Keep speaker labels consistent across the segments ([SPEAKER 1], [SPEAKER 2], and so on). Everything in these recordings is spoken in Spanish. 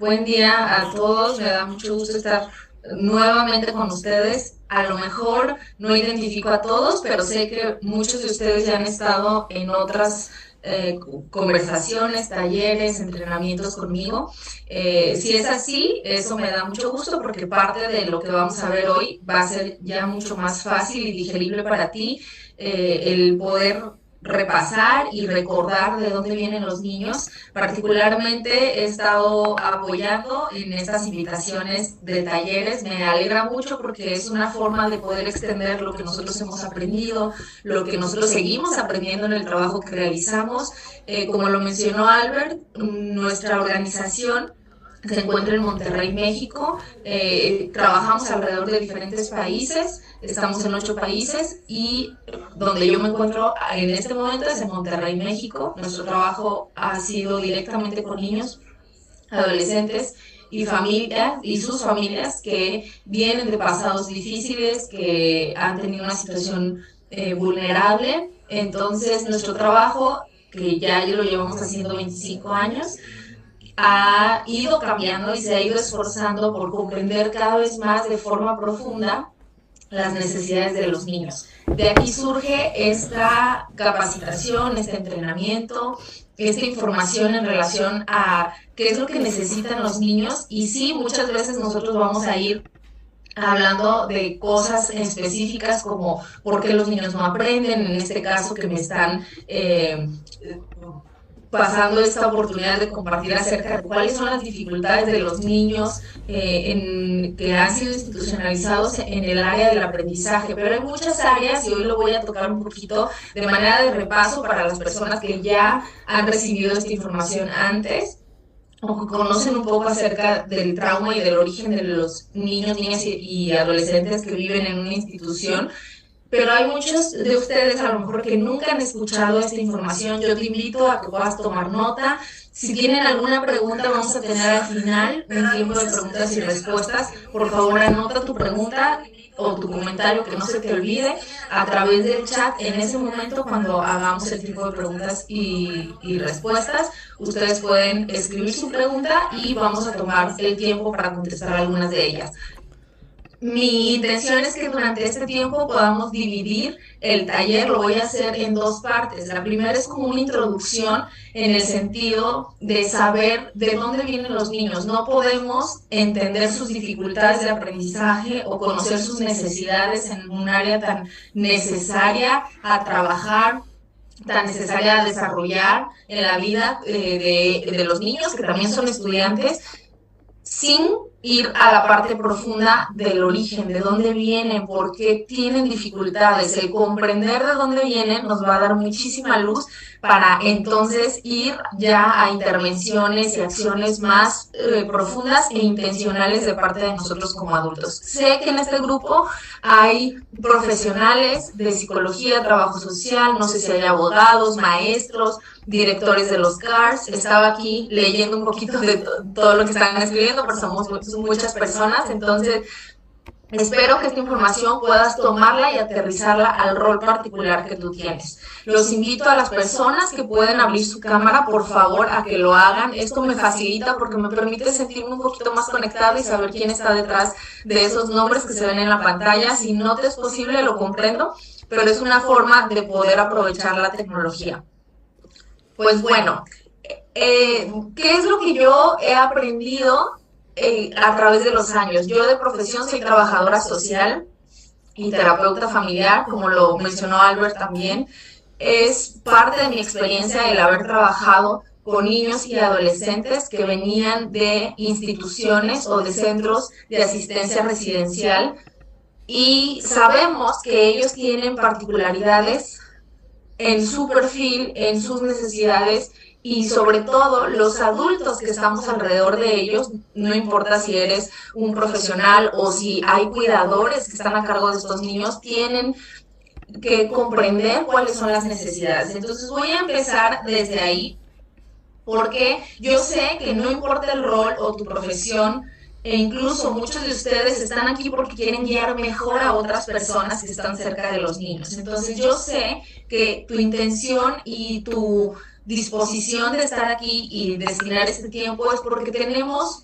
[SPEAKER 1] Buen día a todos, me da mucho gusto estar nuevamente con ustedes. A lo mejor no identifico a todos, pero sé que muchos de ustedes ya han estado en otras conversaciones, talleres, entrenamientos conmigo. Si es así, eso me da mucho gusto porque parte de lo que vamos a ver hoy va a ser ya mucho más fácil y digerible para ti, el poder repasar y recordar de dónde vienen los niños. Particularmente he estado apoyando en estas invitaciones de talleres. Me alegra mucho porque es una forma de poder extender lo que nosotros hemos aprendido, lo que nosotros seguimos aprendiendo en el trabajo que realizamos. Como lo mencionó Albert, nuestra organización se encuentra en Monterrey, México. Trabajamos alrededor de diferentes países, estamos en 8 países y donde yo me encuentro en este momento es en Monterrey, México. Nuestro trabajo ha sido directamente con niños, adolescentes y familias y sus familias que vienen de pasados difíciles, que han tenido una situación vulnerable. Entonces nuestro trabajo, que ya lo llevamos haciendo 25 años, ha ido cambiando y se ha ido esforzando por comprender cada vez más de forma profunda las necesidades de los niños. De aquí surge esta capacitación, este entrenamiento, esta información en relación a qué es lo que necesitan los niños. Y sí, muchas veces nosotros vamos a ir hablando de cosas específicas como por qué los niños no aprenden, en este caso que me están pasando esta oportunidad de compartir acerca de cuáles son las dificultades de los niños que han sido institucionalizados en el área del aprendizaje, pero hay muchas áreas y hoy lo voy a tocar un poquito de manera de repaso para las personas que ya han recibido esta información antes o que conocen un poco acerca del trauma y del origen de los niños, niñas y adolescentes que viven en una institución. Pero hay muchos de ustedes a lo mejor que nunca han escuchado esta información. Yo te invito a que puedas tomar nota. Si tienen alguna pregunta, vamos a tener al final un tiempo de preguntas y respuestas. Por favor, anota tu pregunta o tu comentario, que no se te olvide, a través del chat. En ese momento, cuando hagamos el tipo de preguntas y respuestas, ustedes pueden escribir su pregunta y vamos a tomar el tiempo para contestar algunas de ellas. Mi intención es que durante este tiempo podamos dividir el taller. Lo voy a hacer en 2 partes. La primera es como una introducción en el sentido de saber de dónde vienen los niños. No podemos entender sus dificultades de aprendizaje o conocer sus necesidades en un área tan necesaria a trabajar, tan necesaria a desarrollar en la vida de los niños, que también son estudiantes, sin ir a la parte profunda del origen, de dónde vienen, por qué tienen dificultades. El comprender de dónde vienen nos va a dar muchísima luz para entonces ir ya a intervenciones y acciones más profundas e intencionales de parte de nosotros como adultos. Sé que en este grupo hay profesionales de psicología, trabajo social, no sé si hay abogados, maestros, directores de los CARS. Estaba aquí leyendo un poquito de todo lo que están escribiendo, pero somos muchas personas, entonces espero que esta información puedas tomarla y aterrizarla al rol particular que tú tienes. Los invito a las personas que pueden abrir su cámara, por favor, a que lo hagan. Esto me facilita porque me permite sentirme un poquito más conectada y saber quién está detrás de esos nombres que se ven en la pantalla. Si no te es posible, lo comprendo, pero es una forma de poder aprovechar la tecnología. Pues bueno, ¿qué es lo que yo he aprendido a través de los años? Yo de profesión soy trabajadora social y terapeuta familiar, como lo mencionó Albert también. Es parte de mi experiencia el haber trabajado con niños y adolescentes que venían de instituciones o de centros de asistencia residencial, y sabemos que ellos tienen particularidades en su perfil, en sus necesidades, y sobre todo los adultos que estamos alrededor de ellos, no importa si eres un profesional o si hay cuidadores que están a cargo de estos niños, tienen que comprender cuáles son las necesidades. Entonces voy a empezar desde ahí, porque yo sé que no importa el rol o tu profesión, e incluso muchos de ustedes están aquí porque quieren guiar mejor a otras personas que están cerca de los niños. Entonces yo sé que tu intención y tu disposición de estar aquí y destinar este tiempo es porque tenemos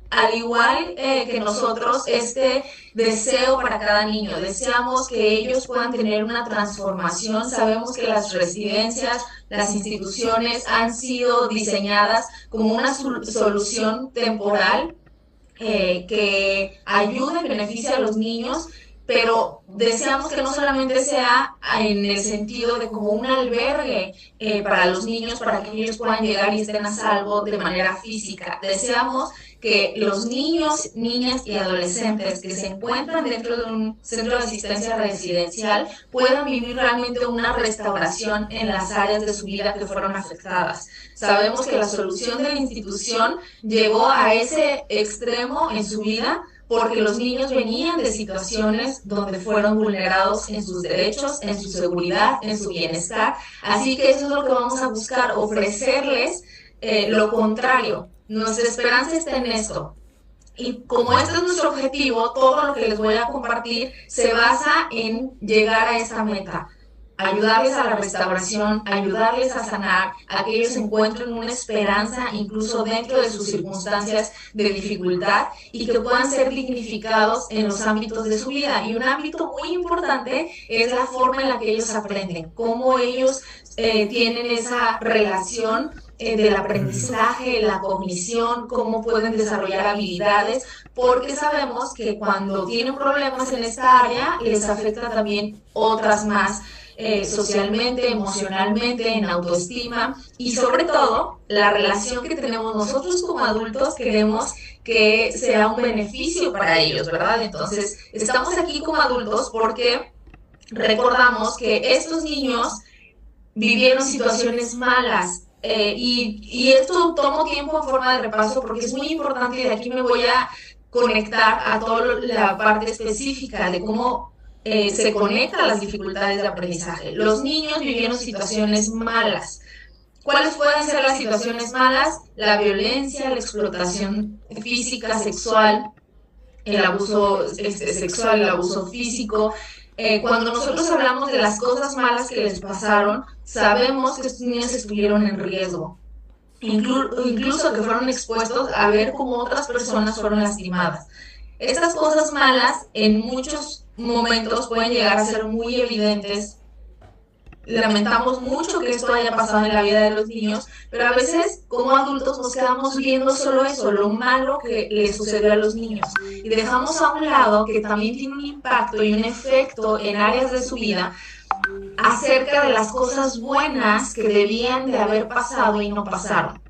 [SPEAKER 1] al igual que nosotros, este deseo para cada niño. Deseamos que ellos puedan tener una transformación. Sabemos que las residencias, las instituciones han sido diseñadas como una solución temporal que ayude y beneficie a los niños, pero deseamos que no solamente sea en el sentido de como un albergue para los niños, para que ellos puedan llegar y estén a salvo de manera física. Deseamos que los niños, niñas y adolescentes que se encuentran dentro de un centro de asistencia residencial puedan vivir realmente una restauración en las áreas de su vida que fueron afectadas. Sabemos que la solución de la institución llegó a ese extremo en su vida porque los niños venían de situaciones donde fueron vulnerados en sus derechos, en su seguridad, en su bienestar. Así que eso es lo que vamos a buscar, ofrecerles lo contrario. Nuestra esperanza está en esto. Y como este es nuestro objetivo, todo lo que les voy a compartir se basa en llegar a esta meta. Ayudarles a la restauración, ayudarles a sanar, a que ellos encuentren una esperanza incluso dentro de sus circunstancias de dificultad y que puedan ser dignificados en los ámbitos de su vida. Y un ámbito muy importante es la forma en la que ellos aprenden, cómo ellos tienen esa relación del aprendizaje, la cognición, cómo pueden desarrollar habilidades, porque sabemos que cuando tienen problemas en esta área les afecta también otras más. Socialmente, emocionalmente, en autoestima y sobre todo la relación que tenemos nosotros como adultos queremos que sea un beneficio para ellos, ¿verdad? Entonces, estamos aquí como adultos porque recordamos que estos niños vivieron situaciones malas. Y esto tomo tiempo en forma de repaso porque es muy importante y de aquí me voy a conectar a toda la parte específica de cómo se conecta a las dificultades de aprendizaje. Los niños vivieron situaciones malas. ¿Cuáles pueden ser las situaciones malas? La violencia, la explotación física, sexual, el abuso sexual, el abuso físico. Cuando nosotros hablamos de las cosas malas que les pasaron, sabemos que estos niños estuvieron en riesgo. Incluso que fueron expuestos a ver cómo otras personas fueron lastimadas. Estas cosas malas en muchos momentos pueden llegar a ser muy evidentes. Lamentamos mucho que esto haya pasado en la vida de los niños, pero a veces como adultos nos quedamos viendo solo eso, lo malo que les sucedió a los niños, y dejamos a un lado que también tiene un impacto y un efecto en áreas de su vida acerca de las cosas buenas que debían de haber pasado y no pasaron.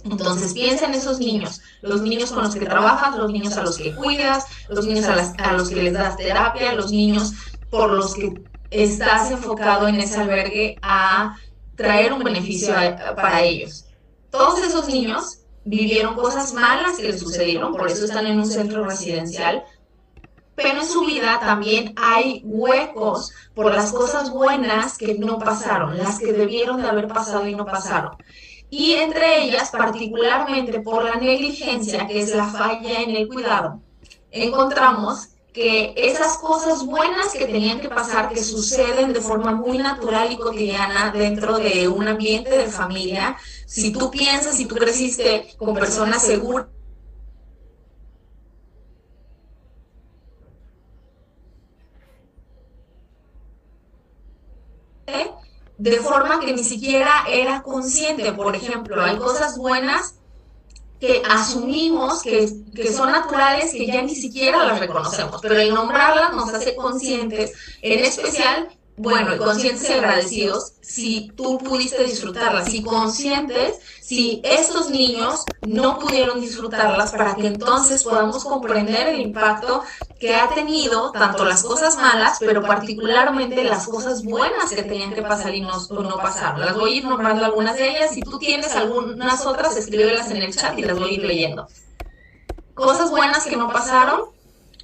[SPEAKER 1] Entonces piensa en esos niños, los niños con los que trabajas, los niños a los que cuidas, los niños a los que les das terapia, los niños por los que estás enfocado en ese albergue a traer un beneficio para ellos. Todos esos niños vivieron cosas malas que les sucedieron, por eso están en un centro residencial, pero en su vida también hay huecos por las cosas buenas que no pasaron, las que debieron de haber pasado y no pasaron. Y entre ellas, particularmente por la negligencia, que es la falla en el cuidado, encontramos que esas cosas buenas que tenían que pasar, que suceden de forma muy natural y cotidiana dentro de un ambiente de familia, si tú piensas, si tú creciste con personas seguras, de forma que ni siquiera era consciente. Por ejemplo, hay cosas buenas que asumimos que son naturales, que ya ni siquiera las reconocemos, pero el nombrarlas nos hace conscientes, en especial, bueno, conscientes y agradecidos si tú pudiste disfrutarlas, y conscientes si estos niños no pudieron disfrutarlas, para que entonces podamos comprender el impacto que ha tenido tanto las cosas malas, pero particularmente las cosas buenas que tenían que pasar y no pasaron. Las voy a ir nombrando algunas de ellas. Si tú tienes algunas otras, escríbelas en el chat y las voy a ir leyendo. Cosas buenas que no pasaron,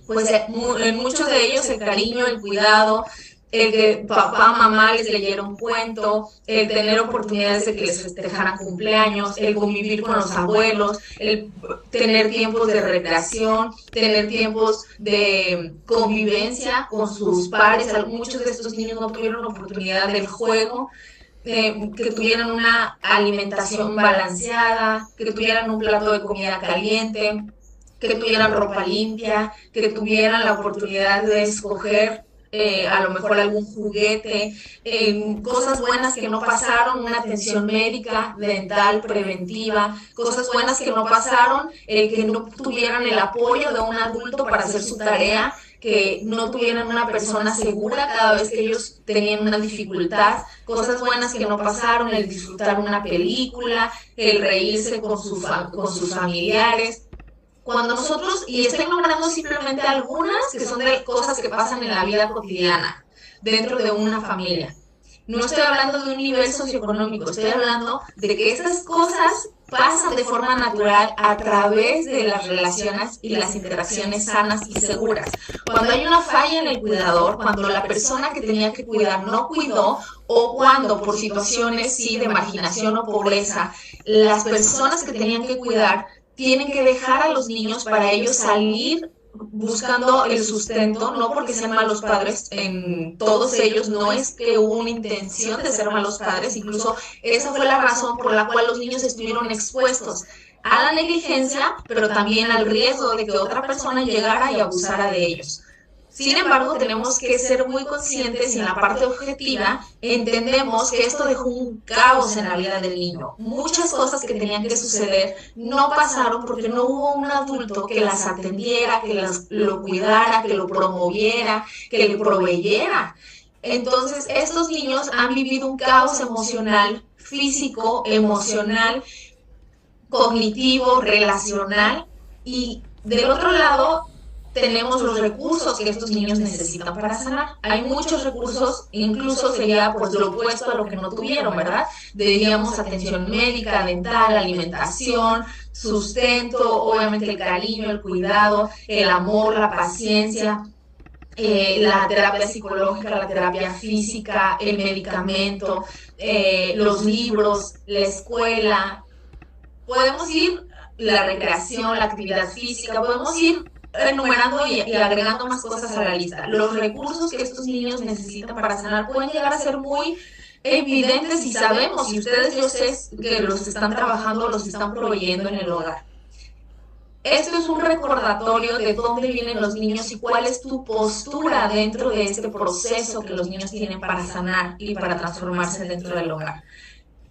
[SPEAKER 1] pues en muchos de ellos el cariño, el cuidado, el que papá, mamá les leyera un cuento, el tener oportunidades de que les festejaran cumpleaños, el convivir con los abuelos, el tener tiempos de recreación, tener tiempos de convivencia con sus pares. Muchos de estos niños no tuvieron oportunidad del juego, que tuvieran una alimentación balanceada, que tuvieran un plato de comida caliente, que tuvieran ropa limpia, que tuvieran la oportunidad de escoger a lo mejor algún juguete, cosas buenas que no pasaron, una atención médica, dental, preventiva, cosas buenas que no pasaron, que no tuvieran el apoyo de un adulto para hacer su tarea, que no tuvieran una persona segura cada vez que ellos tenían una dificultad, cosas buenas que no pasaron, el disfrutar una película, el reírse con sus familiares. Cuando nosotros, y estoy nombrando simplemente algunas que son de cosas que pasan en la vida cotidiana, dentro de una familia. No estoy hablando de un nivel socioeconómico, estoy hablando de que esas cosas pasan de forma natural a través de las relaciones y las interacciones sanas y seguras. Cuando hay una falla en el cuidador, cuando la persona que tenía que cuidar no cuidó, o cuando por situaciones sí de marginación o pobreza, las personas que tenían que cuidar tienen que dejar a los niños para ellos salir buscando el sustento, no porque sean malos padres, en todos ellos no es que hubo una intención de ser malos padres, incluso esa fue la razón por la cual los niños estuvieron expuestos a la negligencia, pero también al riesgo de que otra persona llegara y abusara de ellos. Sin embargo, tenemos que ser muy conscientes y en la parte objetiva entendemos que esto dejó un caos en la vida del niño. Muchas cosas que tenían que suceder no pasaron porque no hubo un adulto que las atendiera, que lo cuidara, que lo promoviera, que le proveyera. Entonces, estos niños han vivido un caos emocional, físico, emocional, cognitivo, relacional, y del otro lado tenemos los recursos que estos niños necesitan para sanar. Hay muchos recursos, incluso sería pues lo opuesto a lo que no tuvieron, ¿verdad? Diríamos atención médica, dental, alimentación, sustento, obviamente el cariño, el cuidado, el amor, la paciencia, la terapia psicológica, la terapia física, el medicamento, los libros, la escuela. Podemos ir la recreación, la actividad física, podemos ir enumerando y agregando más cosas a la lista. Los recursos que estos niños necesitan para sanar pueden llegar a ser muy evidentes y sabemos, y ustedes yo sé que los están trabajando, los están proveyendo en el hogar. Esto es un recordatorio de dónde vienen los niños y cuál es tu postura dentro de este proceso que los niños tienen para sanar y para transformarse dentro del hogar.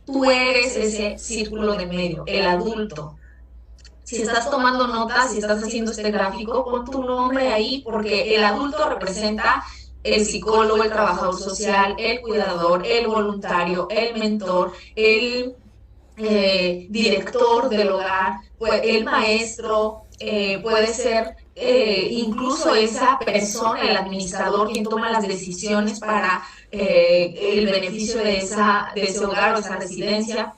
[SPEAKER 1] Tú eres ese círculo de medio, el adulto. Si estás tomando notas, si estás haciendo este gráfico, pon tu nombre ahí, porque el adulto representa el psicólogo, el trabajador social, el cuidador, el voluntario, el mentor, el director del hogar, el maestro, puede ser incluso esa persona, el administrador, quien toma las decisiones para el beneficio de ese hogar o esa residencia.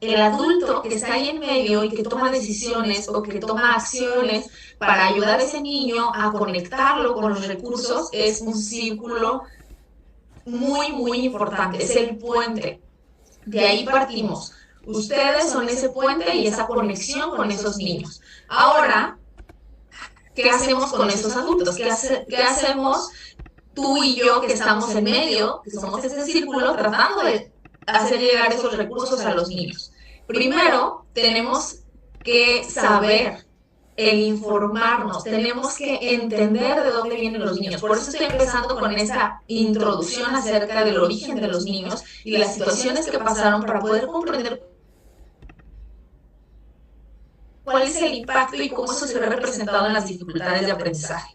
[SPEAKER 1] El adulto que está ahí en medio y que toma decisiones o que toma acciones para ayudar a ese niño a conectarlo con los recursos es un círculo muy, muy importante, es el puente. De ahí partimos. Ustedes son ese puente y esa conexión con esos niños. Ahora, ¿qué hacemos con esos adultos? ¿Qué hacemos tú y yo que estamos en medio, que somos ese círculo, tratando de hacer llegar esos recursos a los niños? Primero, tenemos que saber, el informarnos, tenemos que entender de dónde vienen los niños. Por eso estoy empezando con esta introducción acerca del origen de los niños y las situaciones que pasaron para poder comprender cuál es el impacto y cómo eso se ve representado en las dificultades de aprendizaje.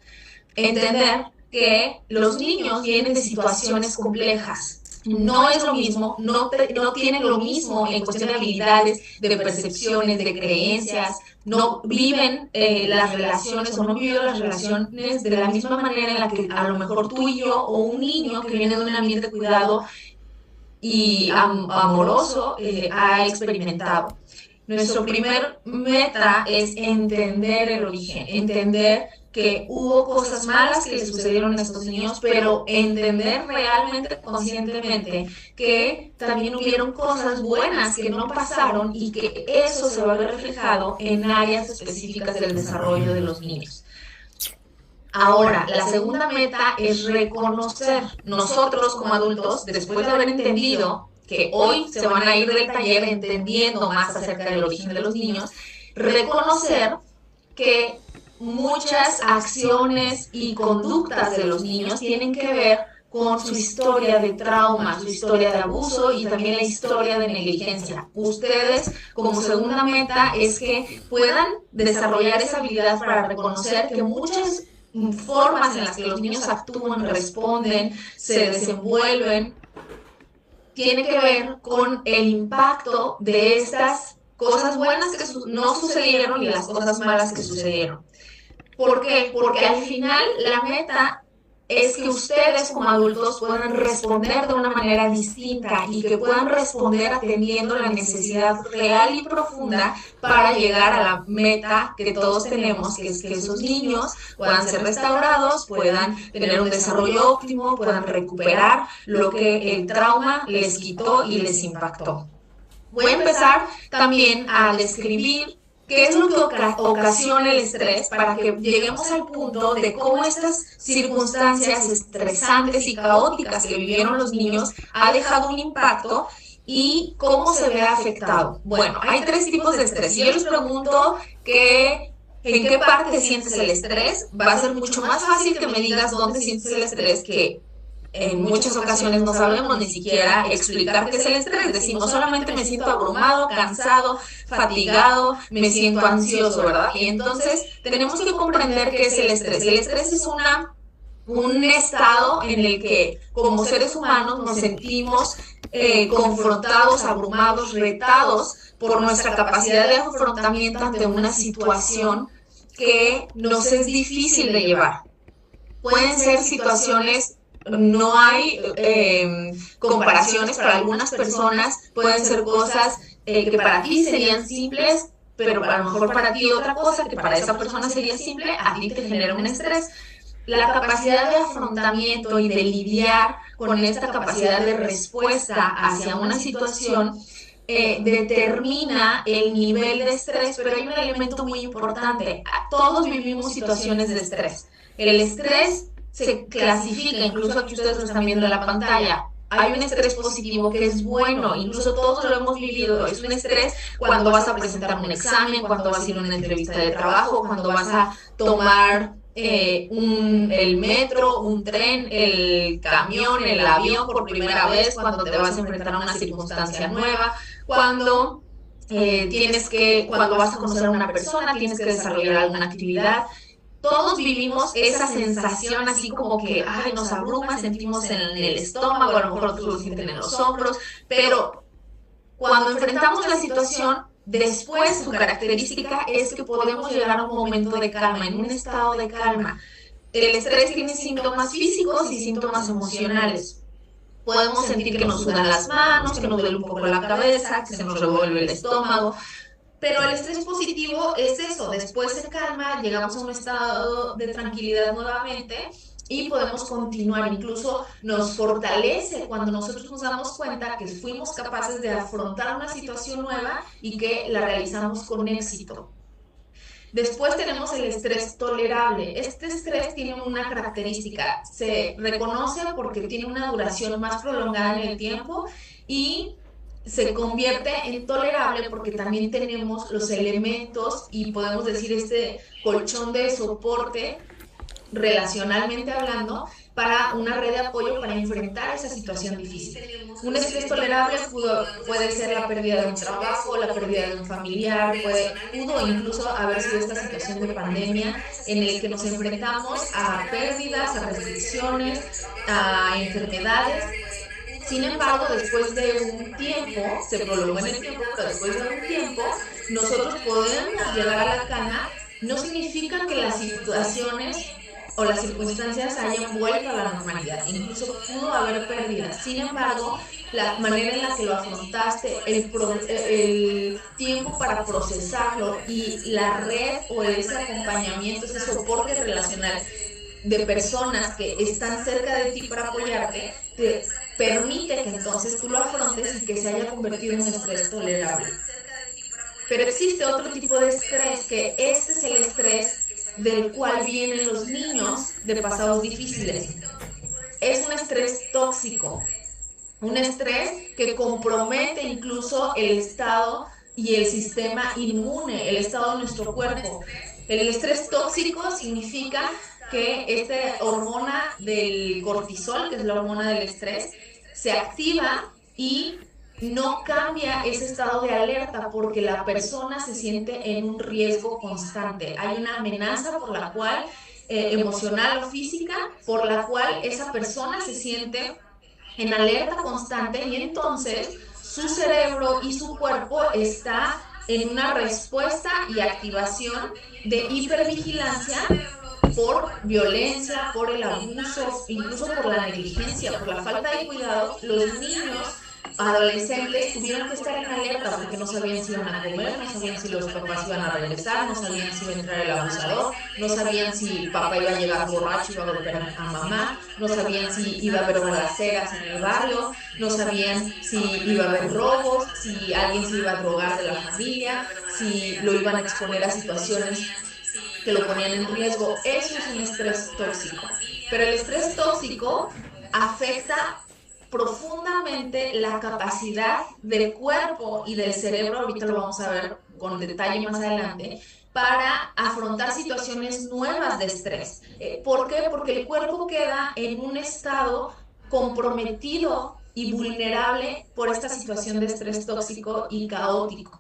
[SPEAKER 1] Entender que los niños vienen de situaciones complejas. No es lo mismo, no tienen lo mismo en cuestión de habilidades, de percepciones, de creencias, no viven las relaciones o no viven las relaciones de la misma manera en la que a lo mejor tú y yo o un niño que viene de un ambiente de cuidado y amoroso ha experimentado. Nuestro primer meta es entender el origen, entender que hubo cosas malas que le sucedieron a estos niños, pero entender realmente, conscientemente, que también hubieron cosas buenas que no pasaron y que eso se va a ver reflejado en áreas específicas del desarrollo de los niños. Ahora, la segunda meta es reconocer. Nosotros como adultos, después de haber entendido que hoy se van a ir del taller entendiendo más acerca del origen de los niños, reconocer que muchas acciones y conductas de los niños tienen que ver con su historia de trauma, su historia de abuso y también la historia de negligencia. Ustedes, como segunda meta, es que puedan desarrollar esa habilidad para reconocer que muchas formas en las que los niños actúan, responden, se desenvuelven, tiene que ver con el impacto de estas cosas buenas que no sucedieron y las cosas malas que sucedieron. ¿Por qué? Porque al final la meta es que ustedes como adultos puedan responder de una manera distinta y que puedan responder atendiendo la necesidad real y profunda para llegar a la meta que todos tenemos, que es que esos niños puedan ser restaurados, puedan tener un desarrollo óptimo, puedan recuperar lo que el trauma les quitó y les impactó. Voy a empezar también a describir qué es lo que ocasiona el estrés para que lleguemos al punto de cómo estas circunstancias estresantes y caóticas que vivieron los niños ha dejado un impacto y cómo se ve afectado. Bueno, hay 3 tipos de estrés. Si yo les pregunto en qué parte sientes el estrés, va a ser mucho más fácil que me digas dónde sientes el estrés que en muchas ocasiones no sabemos ni siquiera explicar qué es el estrés. Decimos solamente me siento abrumado, cansado, fatigado, me siento ansioso, ¿verdad? Y entonces tenemos que comprender qué es el estrés. El estrés es un estado en el que como seres humanos nos sentimos confrontados, abrumados, retados por nuestra capacidad de afrontamiento ante una situación que nos es difícil de llevar. Pueden ser situaciones, no hay comparaciones para algunas personas, pueden ser cosas que para ti serían simples, pero a lo mejor para ti otra cosa que para esa persona sería simple, a ti te genera un estrés. La capacidad de afrontamiento y de lidiar con esta capacidad de respuesta hacia una situación determina el nivel de estrés, pero hay un elemento muy importante. Todos vivimos situaciones de estrés. El estrés se clasifica, incluso aquí ustedes lo están viendo en la pantalla. Hay un estrés positivo que es bueno, incluso todos lo hemos vivido. Es un estrés cuando vas a presentar un examen, cuando vas a ir a una entrevista de trabajo, cuando vas a tomar el metro, un tren, el camión, el avión por primera vez, cuando te vas a enfrentar a una circunstancia nueva, cuando cuando vas a conocer a una persona, tienes que desarrollar alguna actividad. Todos vivimos esa sensación así como que, ay, nos abruma, sentimos en el estómago, a lo mejor otros lo sienten en los hombros, pero cuando enfrentamos la situación, después su característica es que podemos llegar a un momento de calma, en un estado de calma. El estrés tiene síntomas físicos y síntomas emocionales. Podemos sentir que nos sudan las manos, que nos duele un poco la cabeza, que se nos revuelve el estómago. Pero el estrés positivo es eso, después se calma, llegamos a un estado de tranquilidad nuevamente y podemos continuar, incluso nos fortalece cuando nosotros nos damos cuenta que fuimos capaces de afrontar una situación nueva y que la realizamos con éxito. Después tenemos el estrés tolerable. Este estrés tiene una característica, se reconoce porque tiene una duración más prolongada en el tiempo y se convierte en tolerable porque también tenemos los elementos y podemos decir este colchón de soporte relacionalmente hablando para una red de apoyo para enfrentar esa situación difícil. Un estrés tolerable puede ser la pérdida de un trabajo, la pérdida de un familiar, pudo incluso haber sido esta situación de pandemia en el que nos enfrentamos a pérdidas, a restricciones, a enfermedades. Sin embargo, después de un tiempo, se prolongó en el tiempo, pero después de un tiempo, nosotros podemos llegar a la calma. No significa que las situaciones o las circunstancias hayan vuelto a la normalidad, incluso pudo haber pérdidas. Sin embargo, la manera en la que lo afrontaste, el tiempo para procesarlo y la red o ese acompañamiento, ese soporte relacional de personas que están cerca de ti para apoyarte, te permite que entonces tú lo afrontes y que se haya convertido en un estrés tolerable. Pero existe otro tipo de estrés, que este es el estrés del cual vienen los niños de pasados difíciles. Es un estrés tóxico, un estrés que compromete incluso el estado y el sistema inmune, el estado de nuestro cuerpo. El estrés tóxico significa que esta hormona del cortisol, que es la hormona del estrés, se activa y no cambia ese estado de alerta porque la persona se siente en un riesgo constante. Hay una amenaza por la cual, emocional o física, por la cual esa persona se siente en alerta constante y entonces su cerebro y su cuerpo está en una respuesta y activación de hipervigilancia por violencia, por el abuso, incluso por la negligencia, por la falta de cuidado. Los niños, adolescentes tuvieron que estar en alerta porque no sabían si iban a comer, no sabían si los papás iban a regresar, no sabían si iba a entrar el abusador, no sabían si papá iba a llegar borracho y iba a golpear a mamá, no sabían si iba a haber balaceras en el barrio, no sabían si iba a haber robos, si alguien se iba a drogar de la familia, si lo iban a exponer a situaciones que lo ponían en riesgo. Eso es un estrés tóxico. Pero el estrés tóxico afecta profundamente la capacidad del cuerpo y del cerebro, ahorita lo vamos a ver con detalle más adelante, para afrontar situaciones nuevas de estrés. ¿Por qué? Porque el cuerpo queda en un estado comprometido y vulnerable por esta situación de estrés tóxico y caótico.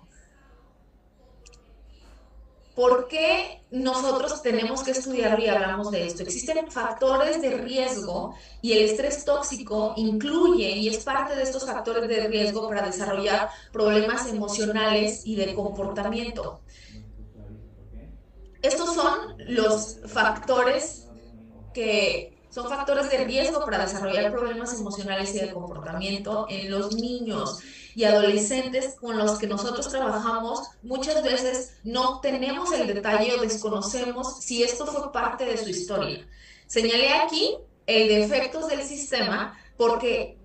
[SPEAKER 1] ¿Por qué nosotros tenemos que estudiar y hablamos de esto? Existen factores de riesgo y el estrés tóxico incluye y es parte de estos factores de riesgo para desarrollar problemas emocionales y de comportamiento. Estos son los factores que son factores de riesgo para desarrollar problemas emocionales y de comportamiento en los niños y adolescentes con los que nosotros trabajamos. Muchas veces no tenemos el detalle o desconocemos si esto fue parte de su historia. Señalé aquí el de efectos del sistema porque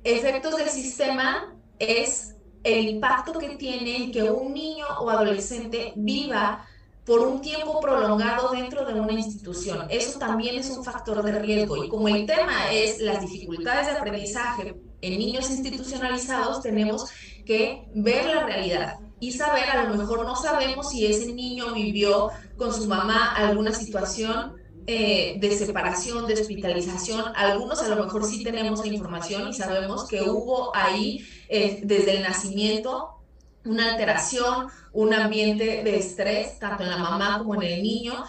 [SPEAKER 1] efectos del sistema es el impacto que tiene que un niño o adolescente viva por un tiempo prolongado dentro de una institución. Eso también es un factor de riesgo. Y como el tema es las dificultades de aprendizaje en niños institucionalizados, tenemos que ver la realidad y saber, a lo mejor no sabemos si ese niño vivió con su mamá alguna situación de separación, de hospitalización. Algunos a lo mejor sí tenemos la información y sabemos que hubo ahí desde el nacimiento una alteración, un ambiente de estrés, tanto en la mamá como en el niño,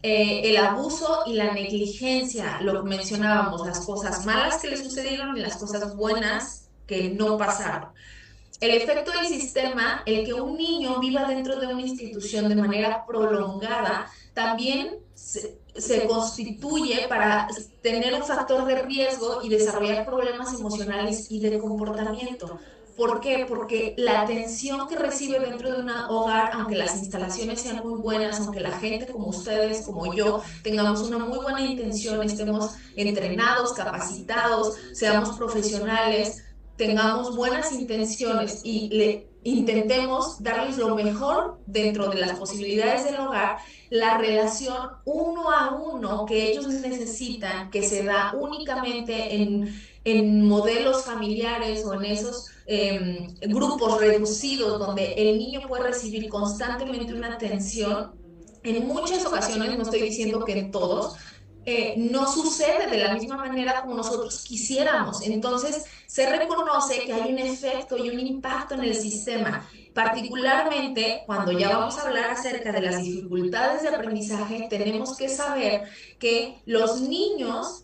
[SPEAKER 1] el abuso y la negligencia, lo que mencionábamos, las cosas malas que le sucedieron y las cosas buenas que no pasaron. El efecto del sistema, el que un niño viva dentro de una institución de manera prolongada, también se constituye para tener un factor de riesgo y desarrollar problemas emocionales y de comportamiento. ¿Por qué? Porque la atención que recibe dentro de un hogar, aunque las instalaciones sean muy buenas, aunque la gente como ustedes, como yo, tengamos una muy buena intención, estemos entrenados, capacitados, seamos profesionales, tengamos buenas intenciones y le intentemos darles lo mejor dentro de las posibilidades del hogar, la relación uno a uno que ellos necesitan, que se da únicamente en modelos familiares o en esos grupos reducidos donde el niño puede recibir constantemente una atención. En muchas ocasiones, no estoy diciendo que en todos, no sucede de la misma manera como nosotros quisiéramos. Entonces, se reconoce que hay un efecto y un impacto en el sistema, particularmente cuando ya vamos a hablar acerca de las dificultades de aprendizaje, tenemos que saber que los niños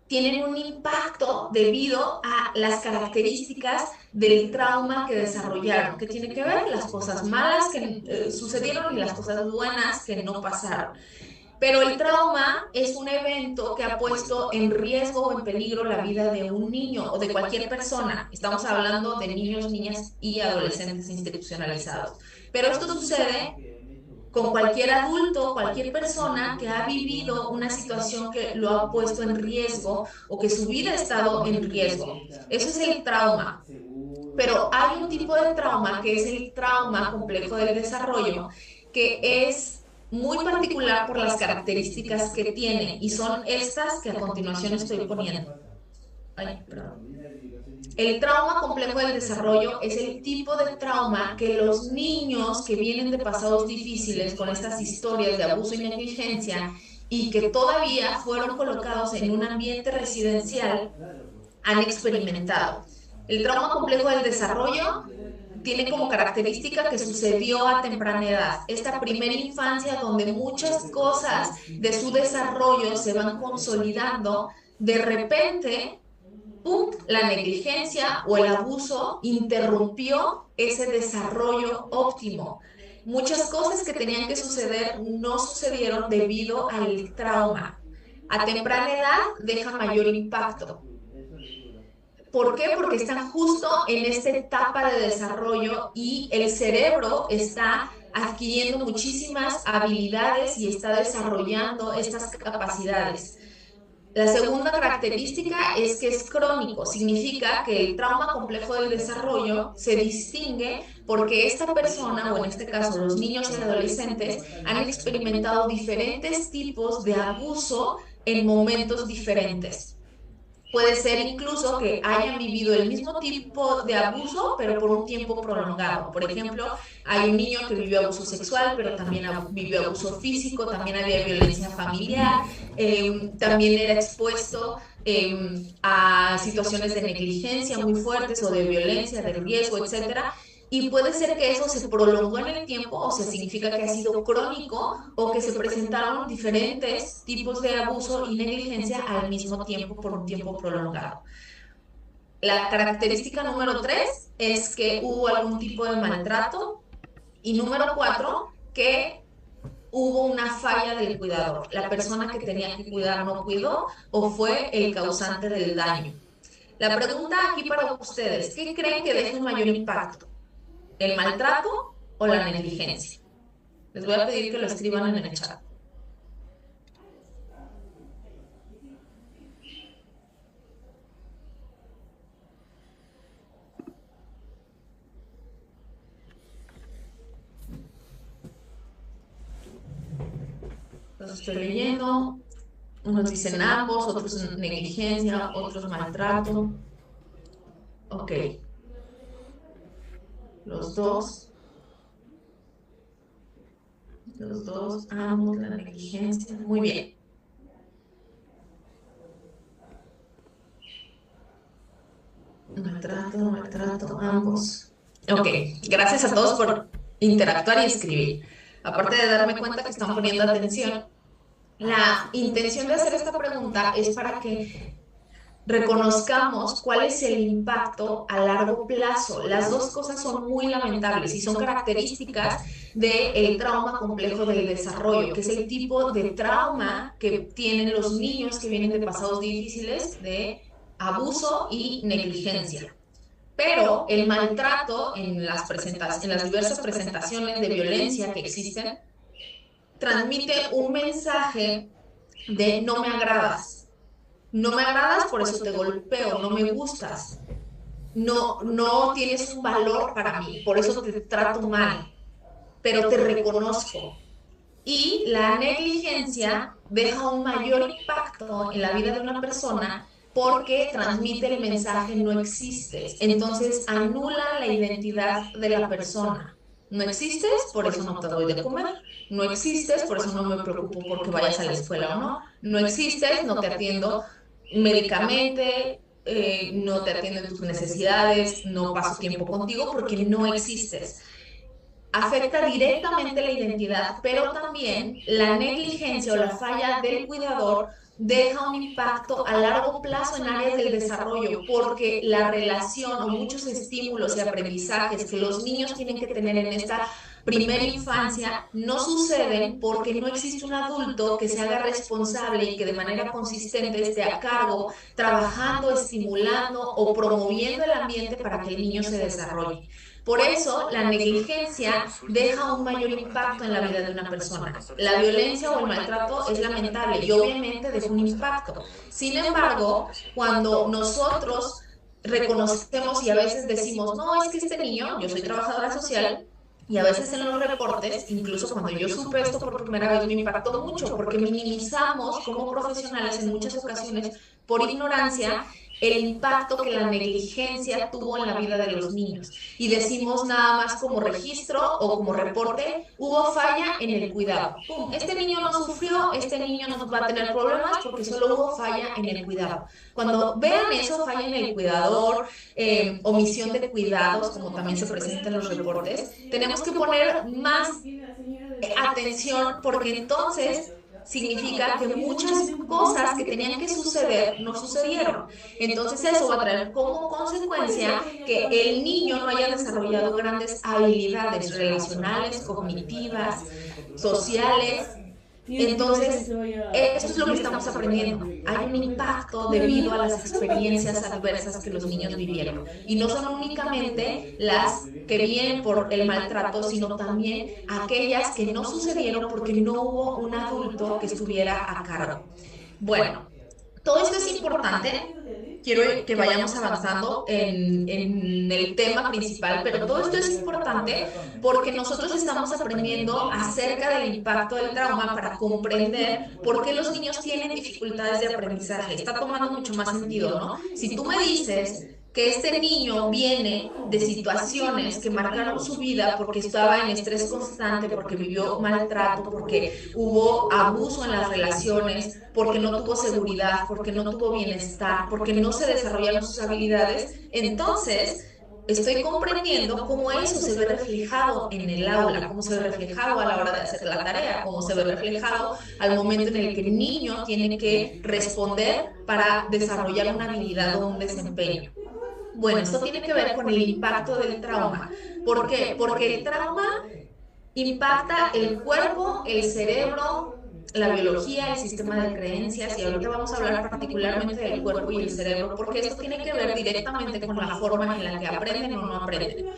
[SPEAKER 1] tienen un impacto debido a las características del trauma que desarrollaron, que tiene que ver las cosas malas que sucedieron y las cosas buenas que no pasaron. Pero el trauma es un evento que ha puesto en riesgo o en peligro la vida de un niño o de cualquier persona. Estamos hablando de niños, niñas y adolescentes institucionalizados. Pero esto sucede con cualquier adulto, cualquier persona que ha vivido una situación que lo ha puesto en riesgo o que su vida ha estado en riesgo. Eso es el trauma. Pero hay un tipo de trauma que es el trauma complejo del desarrollo, que es muy particular por las características que tiene y son estas que a continuación estoy poniendo. Ay, perdón. El trauma complejo del desarrollo es el tipo de trauma que los niños que vienen de pasados difíciles con estas historias de abuso y negligencia y que todavía fueron colocados en un ambiente residencial han experimentado. El trauma complejo del desarrollo tiene como característica que sucedió a temprana edad. Esta primera infancia donde muchas cosas de su desarrollo se van consolidando, de repente, ¡pum!, la negligencia o el abuso interrumpió ese desarrollo óptimo. Muchas cosas que tenían que suceder no sucedieron debido al trauma. A temprana edad deja mayor impacto. ¿Por qué? Porque están justo en esta etapa de desarrollo y el cerebro está adquiriendo muchísimas habilidades y está desarrollando estas capacidades. La segunda característica es que es crónico, significa que el trauma complejo del desarrollo se distingue porque esta persona, o en este caso los niños y adolescentes, han experimentado diferentes tipos de abuso en momentos diferentes. Puede ser incluso que hayan vivido el mismo tipo de abuso, pero por un tiempo prolongado. Por ejemplo, hay un niño que vivió abuso sexual, pero también vivió abuso físico, también había violencia familiar, también era expuesto a situaciones de negligencia muy fuertes o de violencia, de riesgo, etcétera. Y puede ser que eso se prolongó en el tiempo, o sea, significa que ha sido crónico o que se presentaron diferentes tipos de abuso y negligencia al mismo tiempo por un tiempo prolongado. La característica número 3 es que hubo algún tipo de maltrato. Y número 4, que hubo una falla del cuidador. La persona que tenía que cuidar no cuidó o fue el causante del daño. La pregunta aquí para ustedes, ¿qué creen que deje un mayor impacto? ¿El maltrato o la negligencia? Les voy a pedir que lo escriban en el chat. Los estoy leyendo. Unos dicen ambos, otros negligencia, otros maltrato. Ok. Los dos, ambos, la negligencia. Muy bien. Maltrato, ambos. Ok, gracias a todos por interactuar y escribir. Aparte de darme cuenta que están poniendo atención, la intención de hacer esta pregunta es para que reconozcamos cuál es el impacto a largo plazo. Las dos cosas son muy lamentables y son características del trauma complejo del desarrollo, que es el tipo de trauma que tienen los niños que vienen de pasados difíciles de abuso y negligencia. Pero el maltrato en las diversas presentaciones de violencia que existen, transmite un mensaje de no me agradas. No me agradas, por eso te golpeo, no me gustas. No tienes un valor para mí, por eso te trato mal, pero te reconozco. Y la negligencia deja un mayor impacto en la vida de una persona porque transmite el mensaje no existes. Entonces anula la identidad de la persona. No existes, por eso no te doy de comer. No existes, por eso no me preocupo porque vayas a la escuela o no. No existes, no te atiendo médicamente, no te atiendo en tus necesidades, no paso tiempo contigo porque no existes. Afecta directamente la identidad, pero también la negligencia o la falla del cuidador deja un impacto a largo plazo en áreas del desarrollo, porque la relación o muchos estímulos y aprendizajes que los niños tienen que tener en esta primera infancia no suceden porque no existe un adulto que se haga responsable y que de manera consistente esté a cargo, trabajando, estimulando o promoviendo el ambiente para que el niño se desarrolle. Por eso, la negligencia deja un mayor impacto en la vida de una persona. La violencia o el maltrato es lamentable y obviamente deja un impacto. Sin embargo, cuando nosotros reconocemos y a veces decimos, no, es que este niño, yo soy trabajadora social, y a veces en los reportes, incluso cuando yo supe esto por primera vez, me impactó mucho porque minimizamos como profesionales en muchas ocasiones por ignorancia el impacto que la negligencia tuvo en la vida de los niños. Y decimos nada más como registro o como reporte, hubo falla en el cuidado. ¡Pum! Este niño no sufrió, este niño no va a tener problemas porque solo hubo falla en el cuidado. Cuando vean eso, falla en el cuidador, omisión de cuidados, como también se presenta en los reportes, tenemos que poner más atención porque entonces significa que muchas cosas que tenían que suceder no sucedieron. Entonces eso va a traer como consecuencia que el niño no haya desarrollado grandes habilidades relacionales, cognitivas, sociales. Entonces, esto es lo que estamos aprendiendo. Hay un impacto debido a las experiencias adversas que los niños vivieron. Y no son únicamente las que vienen por el maltrato, sino también aquellas que no sucedieron porque no hubo un adulto que estuviera a cargo. Bueno, todo esto es importante. Quiero que vayamos avanzando en el tema principal, pero todo esto es importante porque nosotros estamos aprendiendo acerca del impacto del trauma para comprender por qué los niños tienen dificultades de aprendizaje. Está tomando mucho más sentido, ¿no? Si tú me dices que este niño viene de situaciones que marcaron su vida porque estaba en estrés constante, porque vivió maltrato, porque hubo abuso en las relaciones, porque no tuvo seguridad, porque no tuvo bienestar, porque no se desarrollaron sus habilidades, entonces estoy comprendiendo cómo eso se ve reflejado en el aula, cómo se ve reflejado a la hora de hacer la tarea, cómo se ve reflejado al momento en el que el niño tiene que responder para desarrollar una habilidad o un desempeño. Bueno, esto tiene que ver con el impacto del trauma. ¿Por qué? Porque el trauma impacta el cuerpo, el cerebro, la biología, el sistema de creencias, y ahorita vamos a hablar particularmente del cuerpo y el cerebro, porque esto tiene que ver directamente con la forma en la que aprenden o no aprenden.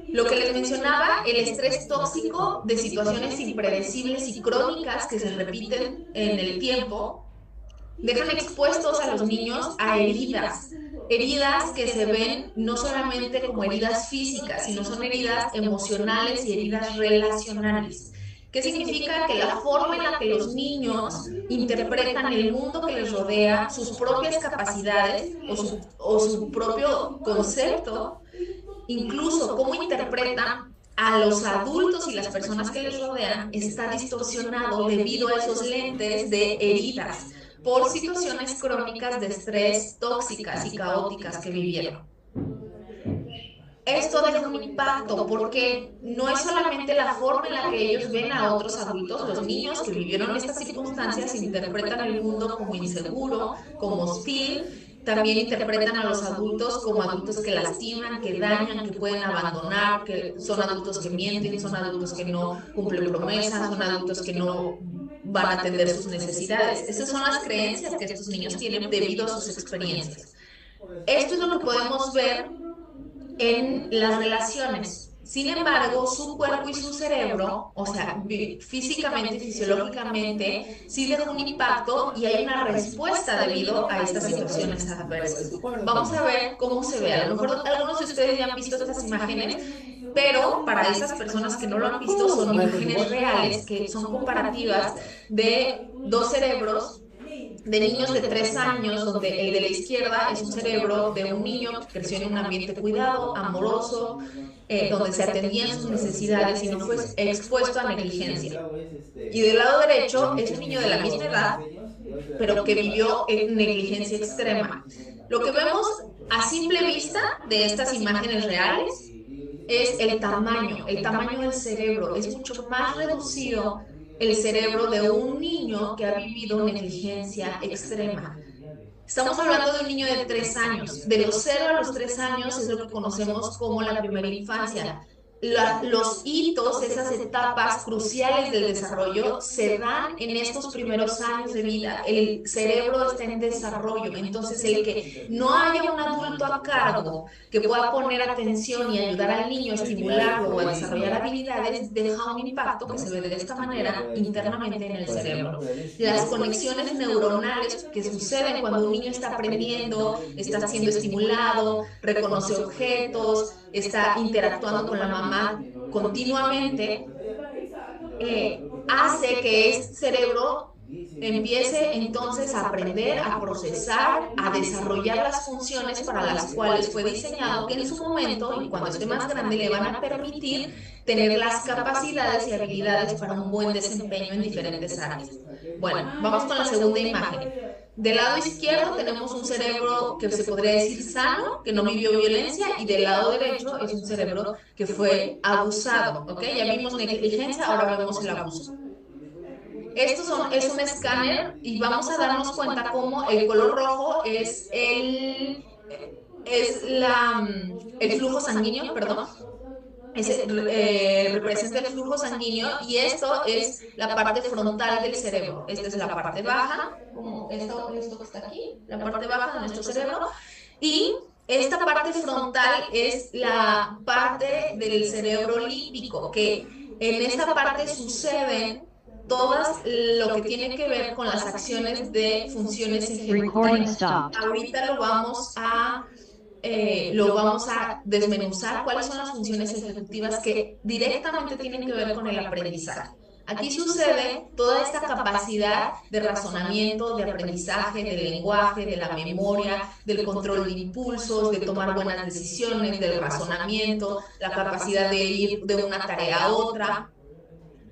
[SPEAKER 1] Lo que les mencionaba, el estrés tóxico de situaciones impredecibles y crónicas que se repiten en el tiempo, dejan expuestos a los niños a heridas, heridas que se ven no solamente como heridas físicas, sino son heridas emocionales y heridas relacionales. ¿Qué significa? Que la forma en la que los niños interpretan el mundo que les rodea, sus propias capacidades o su propio concepto, incluso cómo interpretan a los adultos y las personas que les rodean, está distorsionado debido a esos lentes de heridas por situaciones crónicas de estrés tóxicas y caóticas que vivieron. Esto deja un impacto porque no es solamente la forma en la que ellos ven a otros adultos, los niños que vivieron estas circunstancias interpretan el mundo como inseguro, como hostil, también interpretan a los adultos como adultos que lastiman, que dañan, que pueden abandonar, que son adultos que mienten, son adultos que no cumplen promesas, son adultos que no van a atender sus necesidades. Esas son las creencias que estos niños tienen debido a sus experiencias. Esto es lo que podemos ver en las relaciones. Sin embargo, su cuerpo y su cerebro, o sea, físicamente y fisiológicamente, sí dejan un impacto y hay una respuesta debido a estas situaciones adversas. Vamos a ver cómo se ve. A lo mejor algunos de ustedes ya han visto estas imágenes, pero para esas personas que no lo han visto, son imágenes reales, que son comparativas de dos cerebros de niños de 3 años, donde el de la izquierda es un cerebro de un niño que creció en un ambiente cuidado, amoroso, donde se atendían sus necesidades y no fue expuesto a negligencia. Y del lado derecho es un niño de la misma edad, pero que vivió en negligencia extrema. Lo que vemos a simple vista de estas imágenes reales es el tamaño del cerebro, es mucho más reducido el cerebro de un niño que ha vivido negligencia extrema. Estamos hablando de un niño de 3 años. De los 0 a los 3 años es lo que conocemos como la primera infancia. Los hitos, esas etapas cruciales del desarrollo, se dan en estos primeros años de vida. El cerebro está en desarrollo, entonces el que no haya un adulto a cargo que pueda poner atención y ayudar al niño a estimularlo o a desarrollar habilidades, deja un impacto que se ve de esta manera internamente en el cerebro. Las conexiones neuronales que suceden cuando un niño está aprendiendo, está siendo estimulado, reconoce objetos, está interactuando con la mamá continuamente, hace que este cerebro empiece entonces a aprender, a procesar, a desarrollar las funciones para las cuales fue diseñado, que en su momento y cuando esté más grande le van a permitir tener las capacidades y habilidades para un buen desempeño en diferentes áreas. Bueno, vamos con la segunda imagen. Del lado izquierdo tenemos un cerebro que se podría decir sano, que no vivió violencia, y del lado derecho es un cerebro que fue abusado, ¿ok? Ya vimos negligencia, ahora vemos el abuso. Es un escáner y vamos a darnos cuenta cómo el color rojo el flujo sanguíneo, perdón, representa el flujo sanguíneo y esto es la parte frontal del cerebro. Esta es la parte baja, como esto que está aquí, la parte baja de nuestro cerebro. Y esta parte frontal es la parte del cerebro límbico, que en esta parte suceden todas lo que tiene que ver con las acciones de funciones ejecutivas. Ahorita lo vamos a desmenuzar cuáles son las funciones ejecutivas que directamente tienen que ver con el aprendizaje. Aquí sucede toda esta capacidad de razonamiento, de aprendizaje, del lenguaje, de la memoria, del control de impulsos, de tomar buenas decisiones, del razonamiento, la capacidad de ir de una tarea a otra.